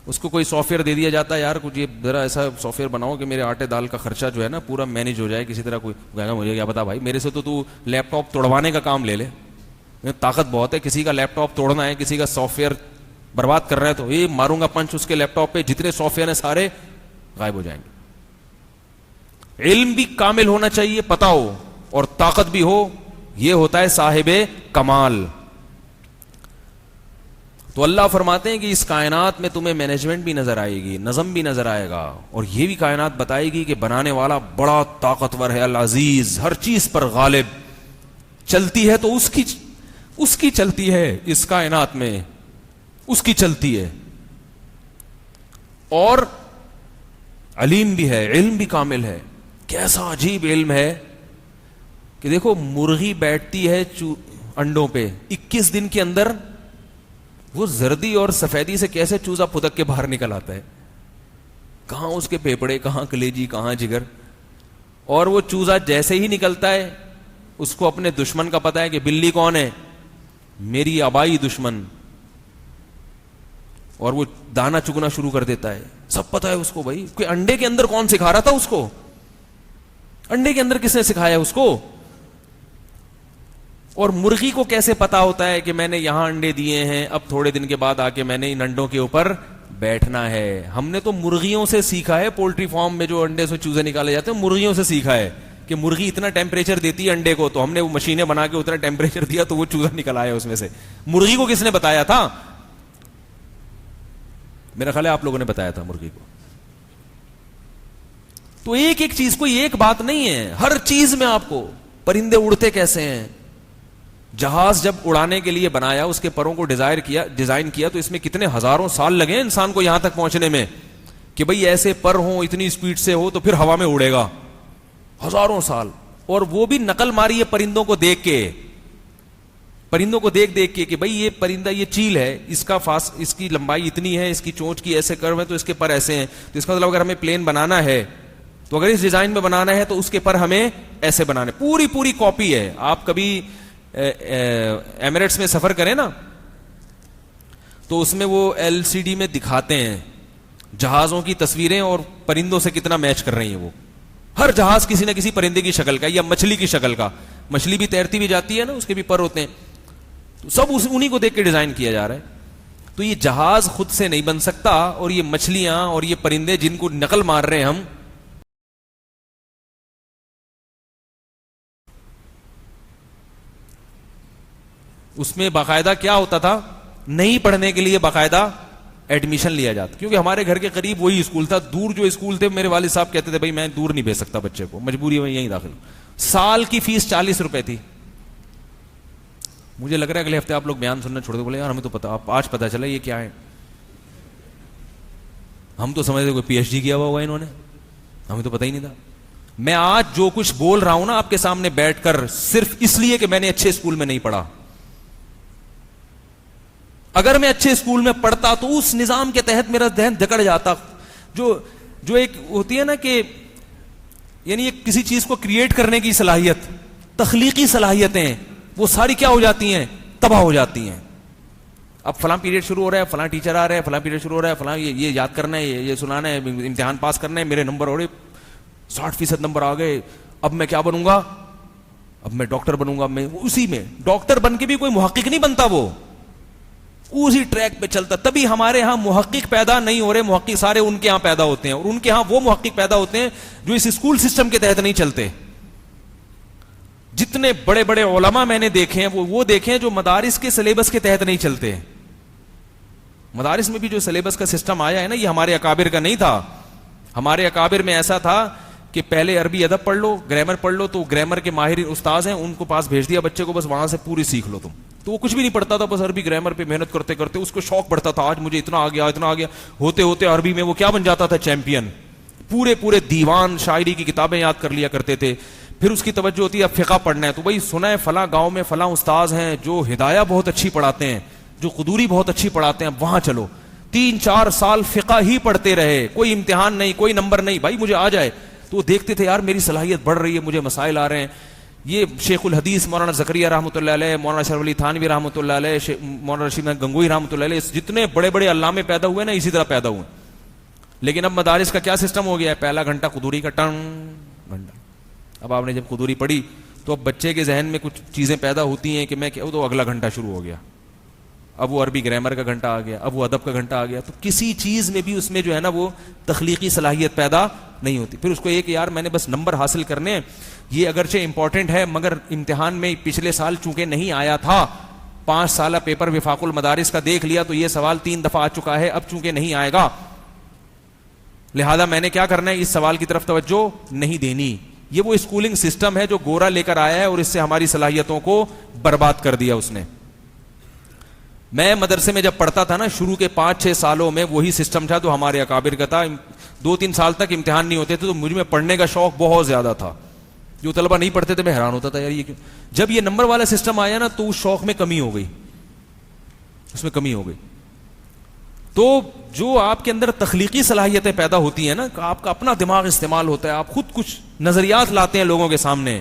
اس کو کوئی سافٹ ویئر دے دیا جاتا ہے، یار کچھ یہ ذرا ایسا سافٹ ویئر بناؤ کہ میرے آٹے دال کا خرچہ جو ہے نا پورا مینیج ہو جائے کسی طرح. کوئی کہے گا مجھے کیا پتا بھائی، میرے سے تو لیپ ٹاپ توڑوانے کا کام لے لے. طاقت بہت ہے، کسی کا لیپ ٹاپ توڑنا ہے، کسی کا سافٹ ویئر برباد کر رہا ہے تو یہ ماروں گا پنچ اس کے لیپ ٹاپ پہ، جتنے سافٹ ویئر ہیں سارے غائب ہو جائیں گے. علم بھی کامل ہونا چاہیے، پتا ہو اور طاقت بھی ہو, یہ ہوتا ہے صاحب کمال. تو اللہ فرماتے ہیں کہ اس کائنات میں تمہیں مینجمنٹ بھی نظر آئے گی, نظم بھی نظر آئے گا, اور یہ بھی کائنات بتائے گی کہ بنانے والا بڑا طاقتور ہے, العزیز, ہر چیز پر غالب. چلتی ہے تو اس کی چلتی ہے, اس کائنات میں اس کی چلتی ہے. اور علیم بھی ہے, علم بھی کامل ہے. کیسا عجیب علم ہے کہ دیکھو مرغی بیٹھتی ہے انڈوں پہ, 21 دن کے اندر وہ زردی اور سفیدی سے کیسے چوزا پھدک کے باہر نکل آتا ہے, کہاں اس کے پیپڑے, کہاں کلیجی, کہاں جگر. اور وہ چوزا جیسے ہی نکلتا ہے اس کو اپنے دشمن کا پتا ہے کہ بلی کون ہے, میری آبائی دشمن, اور وہ دانا چگنا شروع کر دیتا ہے. سب پتا ہے اس کو بھائی, کہ انڈے کے اندر کون سکھا رہا تھا اس کو, انڈے کے اندر کس نے سکھایا اس کو. اور مرغی کو کیسے پتا ہوتا ہے کہ میں نے یہاں انڈے دیے ہیں, اب تھوڑے دن کے بعد آ کے میں نے ان انڈوں کے اوپر بیٹھنا ہے. ہم نے تو مرغیوں سے سیکھا ہے, پولٹری فارم میں جو انڈے سے چوزے نکالے جاتے ہیں مرغیوں سے سیکھا ہے کہ مرغی اتنا ٹیمپریچر دیتی ہے انڈے کو, تو ہم نے وہ مشینیں بنا کے اتنا ٹیمپریچر دیا تو وہ چوزا نکل آیا اس میں سے. مرغی کو کس نے بتایا تھا؟ میرا خیال ہے آپ لوگوں نے بتایا تھا مرغی کو. تو ایک ایک چیز, کوئی ایک بات نہیں ہے, ہر چیز میں آپ کو. پرندے اڑتے کیسے ہیں, جہاز جب اڑانے کے لیے بنایا, اس کے پروں کو ڈیزائن کیا تو اس میں کتنے ہزاروں سال لگے انسان کو یہاں تک پہنچنے میں, کہ بھئی ایسے پر ہوں, اتنی سپیڈ سے ہو تو پھر ہوا میں اڑے گا, ہزاروں سال. اور وہ بھی نقل ماری ہے پرندوں کو دیکھ کے, پرندوں کو دیکھ کے کہ بھئی یہ پرندہ, یہ چیل ہے, اس کی لمبائی اتنی ہے, اس کی چونچ کی ایسے کرو ہے تو اس کے پر ایسے ہیں, تو اس کا مطلب اگر ہمیں پلین بنانا ہے تو اگر اس ڈیزائن میں بنانا ہے تو اس کے پر ہمیں ایسے بنانے. پوری کاپی ہے. آپ کبھی ایمریٹس میں سفر کریں نا تو اس میں وہ LCD میں دکھاتے ہیں جہازوں کی تصویریں اور پرندوں سے کتنا میچ کر رہی ہیں. وہ ہر جہاز کسی نہ کسی پرندے کی شکل کا یا مچھلی کی شکل کا, مچھلی بھی تیرتی بھی جاتی ہے نا, اس کے بھی پر ہوتے ہیں, تو سب انہی کو دیکھ کے ڈیزائن کیا جا رہا ہے. تو یہ جہاز خود سے نہیں بن سکتا, اور یہ مچھلیاں اور یہ پرندے جن کو نقل مار رہے ہیں ہم, اس میں باقاعدہ کیا ہوتا تھا, نہیں پڑھنے کے لیے باقاعدہ ایڈمیشن لیا جاتا, کیونکہ ہمارے گھر کے قریب وہی اسکول تھا. دور جو اسکول تھے, میرے والد صاحب کہتے تھے بھائی میں دور نہیں بھیج سکتا بچے کو, مجبوری میں یہیں داخل. سال کی فیس 40 روپے تھی. مجھے لگ رہا ہے اگلے ہفتے آپ لوگ بیان سننا چھوڑ دو, بولے یار ہمیں تو پتا, آج پتا چلا یہ کیا ہے. ہم تو سمجھتے کوئی PhD کیا ہوا ہوگا انہوں نے, ہمیں تو پتا ہی نہیں تھا. میں آج جو کچھ بول رہا ہوں نا آپ کے سامنے بیٹھ کر, صرف اس لیے کہ میں نے اچھے اسکول میں نہیں پڑھا. اگر میں اچھے اسکول میں پڑھتا تو اس نظام کے تحت میرا ذہن جکڑ جاتا. جو ایک ہوتی ہے نا کہ یعنی ایک کسی چیز کو کریٹ کرنے کی صلاحیت, تخلیقی صلاحیتیں, وہ ساری کیا ہو جاتی ہیں, تباہ ہو جاتی ہیں. اب فلاں پیریڈ شروع ہو رہا ہے, فلاں ٹیچر آ رہا ہے, فلاں پیریڈ شروع ہو رہا ہے, فلاں یہ یاد کرنا ہے, یہ سنانا ہے, امتحان پاس کرنا ہے, میرے نمبر ہو رہے 60% نمبر آ گئے, اب میں کیا بنوں گا, اب میں ڈاکٹر بنوں گا. میں اسی میں ڈاکٹر بن کے بھی کوئی محقق نہیں بنتا, وہ اسی ٹریک پہ چلتا. تبھی ہمارے ہاں محقق پیدا نہیں ہو رہے, محقق سارے ان کے ہاں پیدا ہوتے ہیں, اور ان کے ہاں وہ محقق پیدا ہوتے ہیں جو اس اسکول سسٹم کے تحت نہیں چلتے. جتنے بڑے بڑے علماء میں نے دیکھے ہیں وہ دیکھیں جو مدارس کے سلیبس کے تحت نہیں چلتے. مدارس میں بھی جو سلیبس کا سسٹم آیا ہے نا, یہ ہمارے اکابر کا نہیں تھا. ہمارے اکابر میں ایسا تھا کہ پہلے عربی ادب پڑھ لو, گرامر پڑھ لو, تو گرامر کے ماہر استاذ ہیں ان کو پاس بھیج دیا بچے کو, بس وہاں سے پوری سیکھ لو تم. تو وہ کچھ بھی نہیں پڑھتا تھا, بس عربی گرامر پہ محنت کرتے کرتے اس کو شوق بڑھتا تھا, آج مجھے اتنا آ گیا, اتنا آ گیا, ہوتے ہوتے عربی میں وہ کیا بن جاتا تھا, چیمپئن. پورے دیوان شاعری کی کتابیں یاد کر لیا کرتے تھے. پھر اس کی توجہ ہوتی ہے اب فقہ پڑھنا ہے, تو بھائی سنا ہے فلاں گاؤں میں فلاں استاذ ہیں جو ہدایہ بہت اچھی پڑھاتے ہیں, جو قدوری بہت اچھی پڑھاتے ہیں, وہاں چلو. 3-4 سال فقہ ہی پڑھتے رہے, کوئی امتحان نہیں, کوئی نمبر نہیں, بھائی مجھے آ جائے. تو وہ دیکھتے تھے یار میری صلاحیت بڑھ رہی ہے, مجھے مسائل آ رہے ہیں. یہ شیخ الحدیث مولانا زکریا رحمۃ اللہ علیہ, مولانا اشرف علی تھانوی رحمۃ اللہ علیہ, مولانا رشید گنگوئی رحمۃ اللہ علیہ, جتنے بڑے بڑے علامے پیدا ہوئے نا اسی طرح پیدا ہوئے. لیکن اب مدارس کا کیا سسٹم ہو گیا ہے, پہلا گھنٹہ قدوری کا گھنٹہ. اب آپ نے جب قدوری پڑھی تو اب بچے کے ذہن میں کچھ چیزیں پیدا ہوتی ہیں کہ میں کیا, تو اگلا گھنٹہ شروع ہو گیا, اب وہ عربی گرامر کا گھنٹہ آ گیا, اب وہ ادب کا گھنٹہ آ گیا. تو کسی چیز میں بھی اس میں جو ہے نا وہ تخلیقی صلاحیت پیدا نہیں ہوتی. پھر اس کو یہ کہ یار میں نے بس نمبر حاصل کرنے ہیں, یہ اگرچہ امپورٹنٹ ہے مگر امتحان میں پچھلے سال چونکہ نہیں آیا تھا, 5 سالہ پیپر وفاق المدارس کا دیکھ لیا تو یہ سوال 3 دفعہ آ چکا ہے, اب چونکہ نہیں آئے گا لہذا میں نے کیا کرنا ہے, اس سوال کی طرف توجہ نہیں دینی. یہ وہ اسکولنگ سسٹم ہے جو گورا لے کر آیا ہے اور اس سے ہماری صلاحیتوں کو برباد کر دیا اس نے. میں مدرسے میں جب پڑھتا تھا نا, شروع کے 5-6 سالوں میں وہی سسٹم تھا جو ہمارے اکابر کا تھا. 2-3 سال تک امتحان نہیں ہوتے تھے تو مجھ میں پڑھنے کا شوق بہت زیادہ تھا. جو طلبہ نہیں پڑھتے تھے میں حیران ہوتا تھا یار یہ کیوں. جب یہ نمبر والا سسٹم آیا نا تو اس شوق میں کمی ہو گئی, اس میں کمی ہو گئی. تو جو آپ کے اندر تخلیقی صلاحیتیں پیدا ہوتی ہیں نا, آپ کا اپنا دماغ استعمال ہوتا ہے, آپ خود کچھ نظریات لاتے ہیں لوگوں کے سامنے,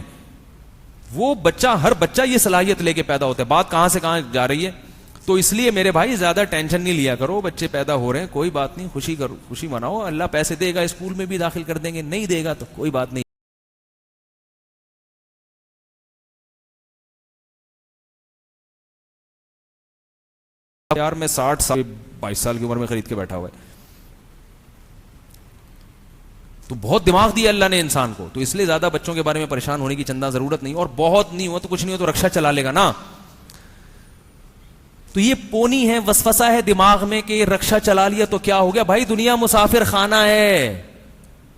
وہ بچہ, ہر بچہ یہ صلاحیت لے کے پیدا ہوتا ہے. بات کہاں سے کہاں جا رہی ہے. تو اس لیے میرے بھائی زیادہ ٹینشن نہیں لیا کرو, بچے پیدا ہو رہے ہیں کوئی بات نہیں, خوشی کرو, خوشی مناؤ. اللہ پیسے دے گا اسکول میں بھی داخل کر دیں گے, نہیں دے گا تو کوئی بات نہیں. یار میں 60 سال 22 سال کی عمر میں خرید کے بیٹھا ہوا ہے, تو بہت دماغ دیا اللہ نے انسان کو. تو اس لیے زیادہ بچوں کے بارے میں پریشان ہونے کی چندہ ضرورت نہیں. اور بہت نہیں ہوا تو کچھ نہیں ہو تو رکشا چلا لے گا نا. تو یہ پونی ہے, وسوسہ ہے دماغ میں کہ رکشا چلا لیا تو کیا ہو گیا. بھائی دنیا مسافر خانہ ہے,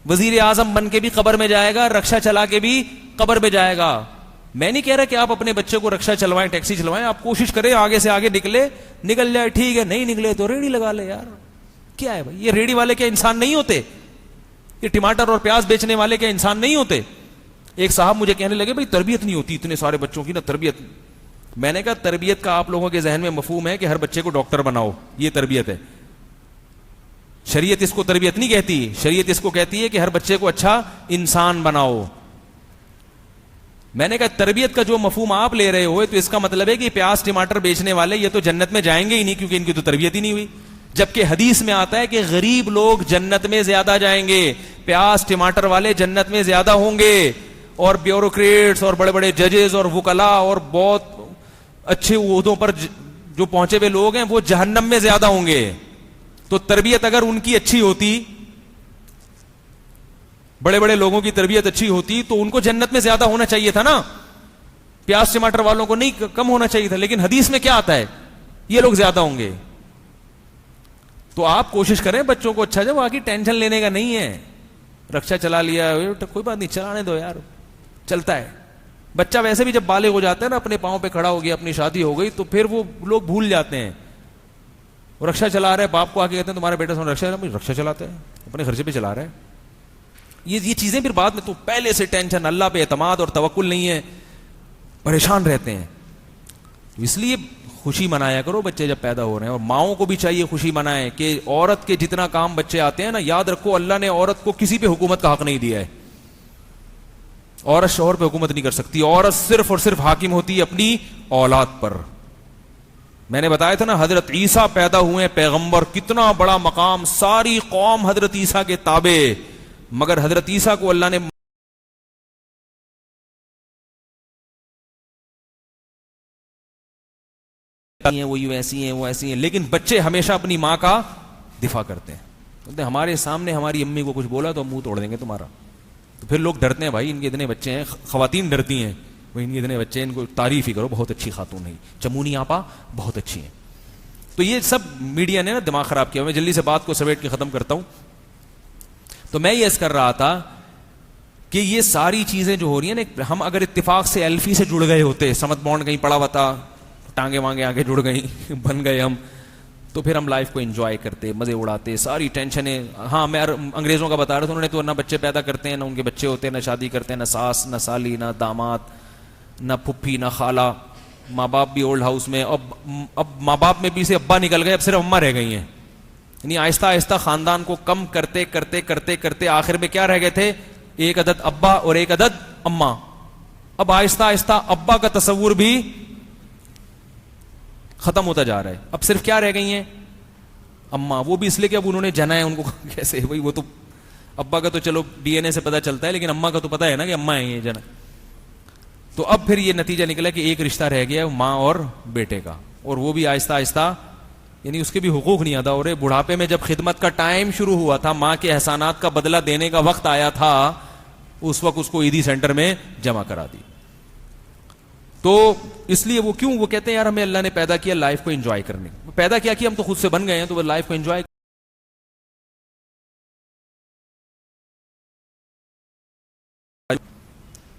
وزیر اعظم بن کے بھی قبر میں جائے گا, رکشا چلا کے بھی قبر میں جائے گا. میں نہیں کہہ رہا کہ آپ اپنے بچے کو رکشا چلوائیں, ٹیکسی چلوائیں, آپ کوشش کریں آگے سے آگے نکل جائے ٹھیک ہے, نہیں نکلے تو ریڑھی لگا لے. یار کیا ہے بھائی, یہ ریڑھی والے کیا انسان نہیں ہوتے؟ یہ ٹماٹر اور پیاز بیچنے والے کیا انسان نہیں ہوتے؟ ایک صاحب مجھے کہنے لگے بھائی تربیت نہیں ہوتی اتنے سارے بچوں کی نا, تربیت. میں نے کہا تربیت کا آپ لوگوں کے ذہن میں مفہوم ہے کہ ہر بچے کو ڈاکٹر بناؤ, یہ تربیت ہے. شریعت اس کو تربیت نہیں کہتی, شریعت اس کو کہتی ہے کہ ہر بچے کو اچھا انسان بناؤ. میں نے کہا تربیت کا جو مفہوم آپ لے رہے ہو تو اس کا مطلب ہے کہ پیاز ٹماٹر بیچنے والے یہ تو جنت میں جائیں گے ہی نہیں کیونکہ ان کی تو تربیت ہی نہیں ہوئی. جبکہ حدیث میں آتا ہے کہ غریب لوگ جنت میں زیادہ جائیں گے, پیاز ٹماٹر والے جنت میں زیادہ ہوں گے, اور بیوروکریٹس اور بڑے بڑے ججز اور وکلاء اور بہت اچھے عہدوں پر جو پہنچے ہوئے لوگ ہیں وہ جہنم میں زیادہ ہوں گے. تو تربیت اگر ان کی اچھی ہوتی, بڑے بڑے لوگوں کی تربیت اچھی ہوتی تو ان کو جنت میں زیادہ ہونا چاہیے تھا نا, پیاز ٹماٹر والوں کو نہیں کم ہونا چاہیے تھا. لیکن حدیث میں کیا آتا ہے, یہ لوگ زیادہ ہوں گے. تو آپ کوشش کریں بچوں کو اچھا, جب باقی ٹینشن لینے کا نہیں ہے. رکشا چلا لیا کوئی بات نہیں, چلانے دو یار, چلتا ہے. بچہ ویسے بھی جب بالغ ہو جاتا ہے نا, اپنے پاؤں پہ کھڑا ہو گیا, اپنی شادی ہو گئی, تو پھر وہ لوگ بھول جاتے ہیں. رکشا چلا رہے, باپ کو آ کے کہتے ہیں تمہارا بیٹا رکشا چلاتا ہے, اپنے خرچے پہ چلا رہا ہے. یہ چیزیں پھر بعد میں, تو پہلے سے ٹینشن, اللہ پہ اعتماد اور توکل نہیں ہے, پریشان رہتے ہیں. اس لیے خوشی منایا کرو بچے جب پیدا ہو رہے ہیں. اور ماؤں کو بھی چاہیے خوشی منائیں کہ عورت کے جتنا کام بچے آتے ہیں نا, یاد رکھو اللہ نے عورت کو کسی پہ حکومت کا حق نہیں دیا ہے. عورت شوہر پہ حکومت نہیں کر سکتی, عورت صرف اور صرف حاکم ہوتی ہے اپنی اولاد پر. میں نے بتایا تھا نا حضرت عیسیٰ پیدا ہوئے پیغمبر, کتنا بڑا مقام, ساری قوم حضرت عیسیٰ کے تابع, مگر حضرت عیسیٰ کو اللہ نے وہ ایسی ہیں وہ ایسی ہیں, لیکن بچے ہمیشہ اپنی ماں کا دفاع کرتے ہیں. ہمارے سامنے ہماری امی کو کچھ بولا تو منہ توڑ دیں گے تمہارا. تو پھر لوگ ڈرتے ہیں, بھائی ان کے اتنے بچے ہیں, خواتین ڈرتی ہیں, بھائی ان کے اتنے بچے ہیں, ان کو تعریف ہی کرو, بہت اچھی خاتون ہے, چمونی آپا بہت اچھی ہیں. تو یہ سب میڈیا نے نا دماغ خراب کیا. میں جلدی سے بات کو سمیٹ کے ختم کرتا ہوں. تو میں یہ کر رہا تھا کہ یہ ساری چیزیں جو ہو رہی ہیں نا, ہم اگر اتفاق سے ایلفی سے جڑ گئے ہوتے, سمت بانڈ کہیں پڑا ہوا تھا, ٹانگیں وانگیں آگے جڑ گئی, بن گئے ہم, تو پھر ہم لائف کو انجوائے کرتے, مزے اڑاتے, ساری ٹینشنیں. ہاں میں انگریزوں کا بتا رہا تھا, انہوں نے تو نہ بچے پیدا کرتے ہیں, نہ ان کے بچے ہوتے ہیں, نہ شادی کرتے ہیں, نہ ساس نہ سالی نہ داماد نہ پھپھی نہ خالہ, ماں باپ بھی اولڈ ہاؤس میں. اب ماں باپ میں بھی سے ابا نکل گئے, اب صرف اماں رہ گئی ہیں. یعنی آہستہ آہستہ خاندان کو کم کرتے کرتے کرتے کرتے آخر میں کیا رہ گئے تھے, ایک عدد ابا اور ایک عدد اماں. اب آہستہ آہستہ ابا کا تصور بھی ختم ہوتا جا رہا ہے. اب صرف کیا رہ گئی ہیں, اماں. وہ بھی اس لیے کہ اب انہوں نے جنا ہے, ان کو کیسے بھائی, وہ تو ابا کا تو چلو ڈی این اے سے پتا چلتا ہے, لیکن اماں کا تو پتا ہے نا کہ اماں ہیں یہ جنا. تو اب پھر یہ نتیجہ نکلا کہ ایک رشتہ رہ گیا ماں اور بیٹے کا, اور وہ بھی آہستہ آہستہ یعنی اس کے بھی حقوق نہیں ادا ہو رہے. بڑھاپے میں جب خدمت کا ٹائم شروع ہوا تھا, ماں کے احسانات کا بدلہ دینے کا وقت آیا تھا, اس وقت اس کو عیدی سینٹر میں جمع کرا دی. تو اس لیے وہ کیوں, وہ کہتے ہیں یار ہمیں اللہ نے پیدا کیا لائف کو انجوائے کرنے, پیدا کیا ہم تو خود سے بن گئے ہیں, تو وہ لائف کو انجوائے.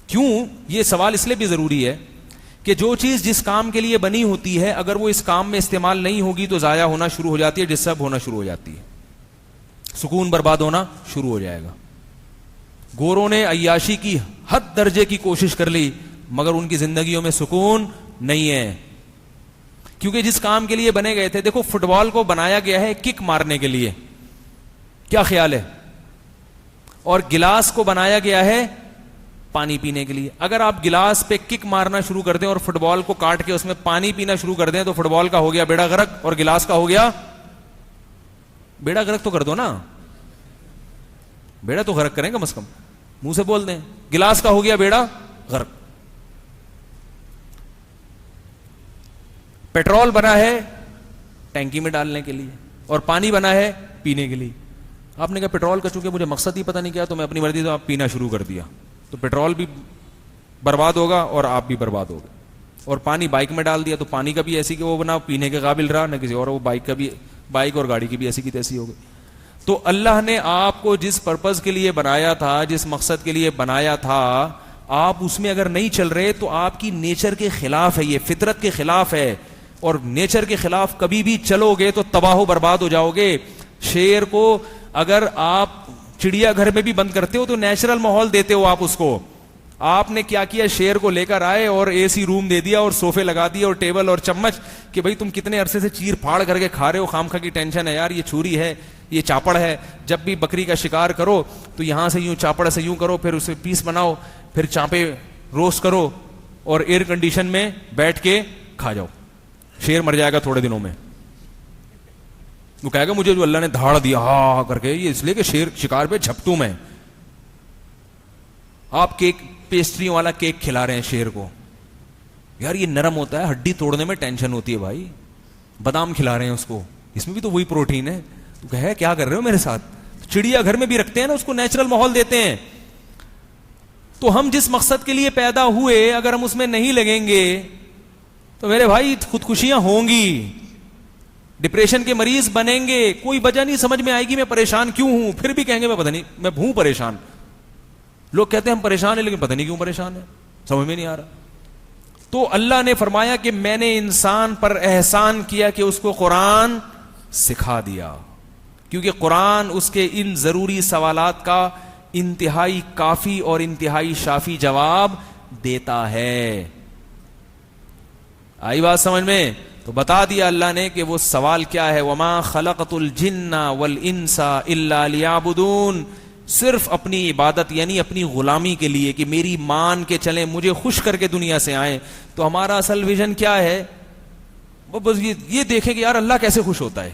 کیوں یہ سوال اس لیے بھی ضروری ہے کہ جو چیز جس کام کے لیے بنی ہوتی ہے اگر وہ اس کام میں استعمال نہیں ہوگی تو ضائع ہونا شروع ہو جاتی ہے, ڈسٹرب ہونا شروع ہو جاتی ہے, سکون برباد ہونا شروع ہو جائے گا. گوروں نے عیاشی کی حد درجے کی کوشش کر لی مگر ان کی زندگیوں میں سکون نہیں ہے, کیونکہ جس کام کے لیے بنے گئے تھے. دیکھو فٹ بال کو بنایا گیا ہے کک مارنے کے لیے, کیا خیال ہے, اور گلاس کو بنایا گیا ہے پانی پینے کے لیے. اگر آپ گلاس پہ کک مارنا شروع کر دیں اور فٹ بال کو کاٹ کے اس میں پانی پینا شروع کر دیں تو فٹ بال کا ہو گیا بیڑا غرق اور گلاس کا ہو گیا بیڑا غرق. تو کر دو نا, بیڑا تو غرق کریں کم از کم, منہ سے بول دیں گلاس کا ہو گیا بیڑا غرق. پیٹرول بنا ہے ٹینکی میں ڈالنے کے لیے اور پانی بنا ہے پینے کے لیے. آپ نے کہا پیٹرول کا چونکہ مجھے مقصد ہی پتہ نہیں کیا تو میں اپنی مرضی سے آپ پینا شروع کر دیا, تو پیٹرول بھی برباد ہوگا اور آپ بھی برباد ہوگا. اور پانی بائک میں ڈال دیا تو پانی کا بھی ایسی کہ وہ بنا پینے کے قابل رہا نہ کسی اور, وہ بائک کا بھی, بائک اور گاڑی کی بھی ایسی کی تیسی ہو گئی. تو اللہ نے آپ کو جس پرپز کے لیے بنایا تھا, جس مقصد کے لیے بنایا تھا, آپ اس میں اگر نہیں چل رہے تو آپ کی نیچر کے خلاف ہے, یہ فطرت کے خلاف ہے, اور نیچر کے خلاف کبھی بھی چلو گے تو تباہ و برباد ہو جاؤ گے. شیر کو اگر آپ چڑیا گھر میں بھی بند کرتے ہو تو نیچرل ماحول دیتے ہو آپ اس کو. آپ نے کیا کیا, شیر کو لے کر آئے اور اے سی روم دے دیا اور صوفے لگا دیے اور ٹیبل اور چمچ کہ بھائی تم کتنے عرصے سے چیر پھاڑ کر کے کھا رہے ہو, خام خواہ کی ٹینشن ہے یار, یہ چھری ہے, یہ چاپڑ ہے, جب بھی بکری کا شکار کرو تو یہاں سے یوں چاپڑ سے یوں کرو, پھر اسے پیس بناؤ, پھر چانپے روسٹ کرو اور ایئر کنڈیشن میں بیٹھ کے کھا جاؤ. شیر مر جائے گا تھوڑے دنوں میں. وہ کہے گا مجھے جو اللہ نے دھاڑ دیا ہاں کر کے, یہ اس لیے کہ شیر شکار پہ جھپٹوں میں. آپ کیک, پیسٹریوں والا کیک کھلا رہے ہیں شیر کو, یار یہ نرم ہوتا ہے, ہڈی توڑنے میں ٹینشن ہوتی ہے بھائی. بادام کھلا رہے ہیں اس کو, اس میں بھی تو وہی پروٹین ہے. تو کہے کیا کر رہے ہو میرے ساتھ. چڑیا گھر میں بھی رکھتے ہیں نا, اس کو نیچرل ماحول دیتے ہیں. تو ہم جس مقصد کے لیے پیدا ہوئے اگر ہم اس میں نہیں لگیں گے تو میرے بھائی خودکشیاں ہوں گی, ڈپریشن کے مریض بنیں گے. کوئی وجہ نہیں سمجھ میں آئے گی میں پریشان کیوں ہوں, پھر بھی کہیں گے میں پتہ نہیں میں ہوں پریشان. لوگ کہتے ہیں ہم پریشان ہیں لیکن پتہ نہیں کیوں پریشان ہیں, سمجھ میں نہیں آ رہا. تو اللہ نے فرمایا کہ میں نے انسان پر احسان کیا کہ اس کو قرآن سکھا دیا, کیونکہ قرآن اس کے ان ضروری سوالات کا انتہائی کافی اور انتہائی شافی جواب دیتا ہے. آئی بات سمجھ میں؟ تو بتا دیا اللہ نے کہ وہ سوال کیا ہے, وما خلقت الجن والانس الا لیعبدون, صرف اپنی عبادت یعنی اپنی غلامی کے لیے کہ میری مان کے چلیں, مجھے خوش کر کے دنیا سے آئیں. تو ہمارا اصل ویژن کیا ہے, وہ بس یہ دیکھیں کہ یار اللہ کیسے خوش ہوتا ہے.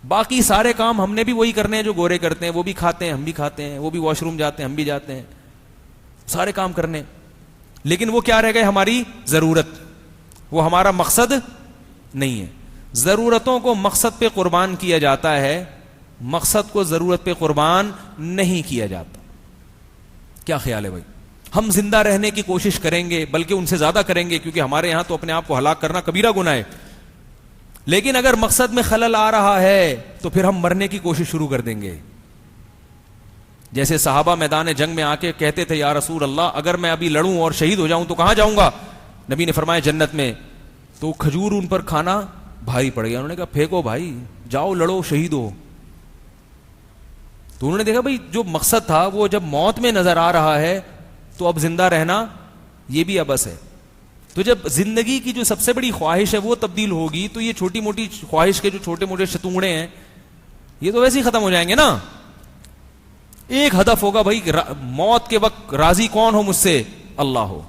باقی سارے کام ہم نے بھی وہی کرنے ہیں جو گورے کرتے ہیں, وہ بھی کھاتے ہیں ہم بھی کھاتے ہیں, وہ بھی واش روم جاتے ہیں ہم بھی جاتے ہیں, سارے کام کرنے. لیکن وہ کیا رہ گئے, ہماری ضرورت, وہ ہمارا مقصد نہیں ہے. ضرورتوں کو مقصد پہ قربان کیا جاتا ہے, مقصد کو ضرورت پہ قربان نہیں کیا جاتا. کیا خیال ہے بھائی؟ ہم زندہ رہنے کی کوشش کریں گے, بلکہ ان سے زیادہ کریں گے, کیونکہ ہمارے یہاں تو اپنے آپ کو ہلاک کرنا کبیرہ گناہ ہے. لیکن اگر مقصد میں خلل آ رہا ہے تو پھر ہم مرنے کی کوشش شروع کر دیں گے. جیسے صحابہ میدان جنگ میں آ کے کہتے تھے یا رسول اللہ اگر میں ابھی لڑوں اور شہید ہو جاؤں تو کہاں جاؤں گا؟ نبی نے فرمایا جنت میں. تو کھجور ان پر کھانا بھاری پڑ گیا, انہوں نے کہا پھینکو بھائی, جاؤ لڑو شہید ہو. تو انہوں نے دیکھا بھائی جو مقصد تھا وہ جب موت میں نظر آ رہا ہے تو اب زندہ رہنا یہ بھی ابس ہے. تو جب زندگی کی جو سب سے بڑی خواہش ہے وہ تبدیل ہوگی تو یہ چھوٹی موٹی خواہش کے جو چھوٹے موٹے شتونگڑے ہیں یہ تو ویسے ہی ختم ہو جائیں گے نا. ایک ہدف ہوگا بھائی, موت کے وقت راضی کون ہو مجھ سے؟ اللہ ہو.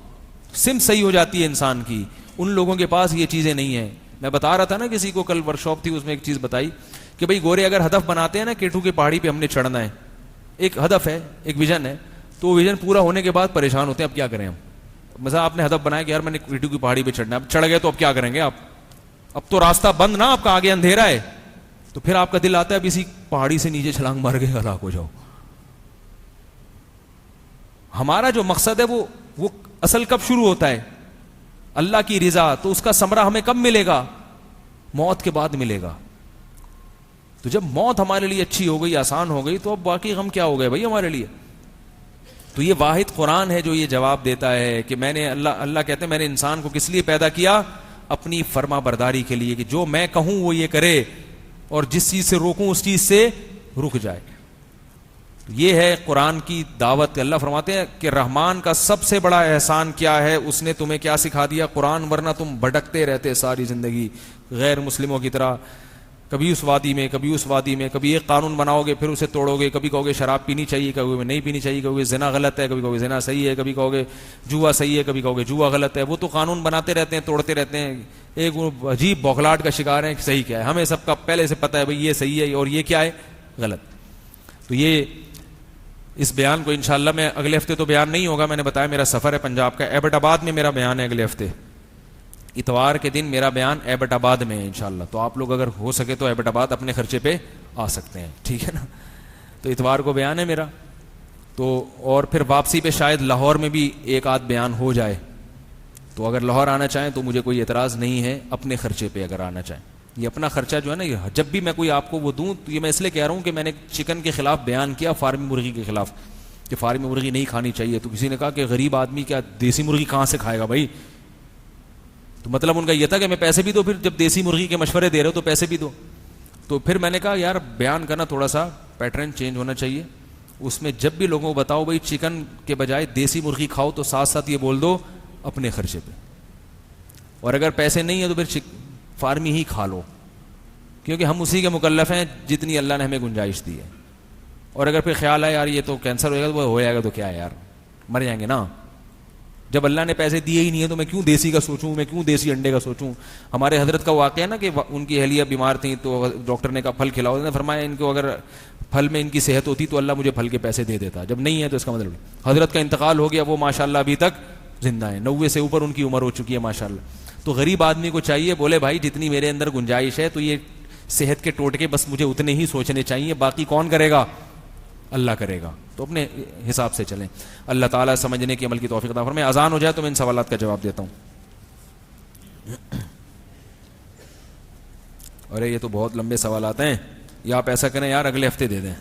سمت صحیح ہو جاتی ہے انسان کی. ان لوگوں کے پاس یہ چیزیں نہیں ہیں. میں بتا رہا تھا نا کسی کو, کل ورکشاپ تھی اس میں ایک چیز بتائی کہ بھائی گورے اگر ہدف بناتے ہیں نا کیٹو کی پہاڑی پہ ہم نے چڑھنا ہے, ایک ہدف ہے, ایک ویژن ہے, تو ویژن پورا ہونے کے بعد پریشان ہوتے ہیں اب کیا کریں ہم. مثلا آپ نے ہدف بنایا کہ یار میں نے کیٹو کی پہاڑی پہ چڑھنا ہے, اب چڑھ گئے تو اب کیا کریں گے آپ؟ اب تو راستہ بند نا، آپ کا آگے اندھیرا ہے، تو پھر آپ کا دل آتا ہے اب اسی پہاڑی سے نیچے چھلانگ مار کے ہلاک ہو جاؤ. ہمارا جو مقصد ہے وہ اصل کب شروع ہوتا ہے؟ اللہ کی رضا. تو اس کا ثمرہ ہمیں کب ملے گا؟ موت کے بعد ملے گا. تو جب موت ہمارے لیے اچھی ہو گئی، آسان ہو گئی، تو اب باقی غم کیا ہو گئے بھائی ہمارے لیے. تو یہ واحد قرآن ہے جو یہ جواب دیتا ہے کہ میں نے اللہ کہتے ہیں میں نے انسان کو کس لیے پیدا کیا؟ اپنی فرما برداری کے لیے، کہ جو میں کہوں وہ یہ کرے اور جس چیز سے روکوں اس چیز سے رک جائے. یہ ہے قرآن کی دعوت. اللہ فرماتے ہیں کہ رحمان کا سب سے بڑا احسان کیا ہے؟ اس نے تمہیں کیا سکھا دیا؟ قرآن. ورنہ تم بھٹکتے رہتے ساری زندگی غیر مسلموں کی طرح، کبھی اس وادی میں کبھی اس وادی میں. کبھی ایک قانون بناؤ گے پھر اسے توڑو گے. کبھی کہو گے شراب پینی چاہیے، کبھی نہیں پینی چاہیے، کبھی زنا غلط ہے، کبھی کہو گے زنا صحیح ہے، کبھی کہو گے جوا صحیح ہے، کبھی کہو گے جوا غلط ہے. وہ تو قانون بناتے رہتے ہیں، توڑتے رہتے ہیں. ایک عجیب بوکھلاہٹ کا شکار ہے کہ صحیح کیا ہے. ہمیں سب کا پہلے سے پتہ ہے بھائی یہ صحیح ہے اور یہ کیا ہے غلط. تو یہ اس بیان کو انشاءاللہ میں اگلے ہفتے تو بیان نہیں ہوگا، میں نے بتایا میرا سفر ہے پنجاب کا. ایبٹ آباد میں میرا بیان ہے اگلے ہفتے، اتوار کے دن میرا بیان ایبٹ آباد میں ہے انشاءاللہ. تو آپ لوگ اگر ہو سکے تو ایبٹ آباد اپنے خرچے پہ آ سکتے ہیں، ٹھیک ہے نا. تو اتوار کو بیان ہے میرا. تو اور پھر واپسی پہ شاید لاہور میں بھی ایک آدھ بیان ہو جائے. تو اگر لاہور آنا چاہیں تو مجھے کوئی اعتراض نہیں ہے، اپنے خرچے پہ اگر آنا چاہیں. یہ اپنا خرچہ جو ہے نا، یہ جب بھی میں کوئی آپ کو وہ دوں تو یہ میں اس لیے کہہ رہا ہوں کہ میں نے چکن کے خلاف بیان کیا، فارمی مرغی کے خلاف، کہ فارمی مرغی نہیں کھانی چاہیے. تو کسی نے کہا کہ غریب آدمی کیا دیسی مرغی کہاں سے کھائے گا بھائی؟ تو مطلب ان کا یہ تھا کہ میں پیسے بھی دو، پھر جب دیسی مرغی کے مشورے دے رہے ہو تو پیسے بھی دو. تو پھر میں نے کہا یار بیان کرنا تھوڑا سا پیٹرن چینج ہونا چاہیے. اس میں جب بھی لوگوں کو بتاؤ بھائی چکن کے بجائے دیسی مرغی کھاؤ، تو ساتھ ساتھ یہ بول دو اپنے خرچے پہ. اور اگر پیسے نہیں ہیں تو پھر فارمی ہی کھا لو، کیونکہ ہم اسی کے مکلف ہیں جتنی اللہ نے ہمیں گنجائش دی ہے. اور اگر پھر خیال ہے یار یہ تو کینسر ہو جائے گا، تو وہ ہو جائے گا تو کیا ہے یار، مر جائیں گے نا. جب اللہ نے پیسے دیے ہی نہیں ہے تو میں کیوں دیسی کا سوچوں، میں کیوں دیسی انڈے کا سوچوں. ہمارے حضرت کا واقعہ ہے نا کہ ان کی اہلیہ بیمار تھیں تو ڈاکٹر نے کہا پھل کھلاؤ. نے فرمایا ان کو اگر پھل میں ان کی صحت ہوتی تو اللہ مجھے پھل کے پیسے دے دیتا. جب نہیں ہے تو اس کا مطلب حضرت کا انتقال ہو گیا، وہ ماشاءاللہ ابھی تک زندہ ہیں، 90 سے اوپر ان کی عمر ہو چکی ہے ماشاءاللہ. تو غریب آدمی کو چاہیے بولے بھائی جتنی میرے اندر گنجائش ہے تو یہ صحت کے ٹوٹکے بس مجھے اتنے ہی سوچنے چاہیے، باقی کون کرے گا؟ اللہ کرے گا. تو اپنے حساب سے چلیں. اللہ تعالیٰ سمجھنے کی عمل کی توفیق عطا فرمائے. اذان ہو جائے تو میں ان سوالات کا جواب دیتا ہوں. ارے یہ تو بہت لمبے سوالات ہیں، یا آپ ایسا کریں یار اگلے ہفتے دے دیں.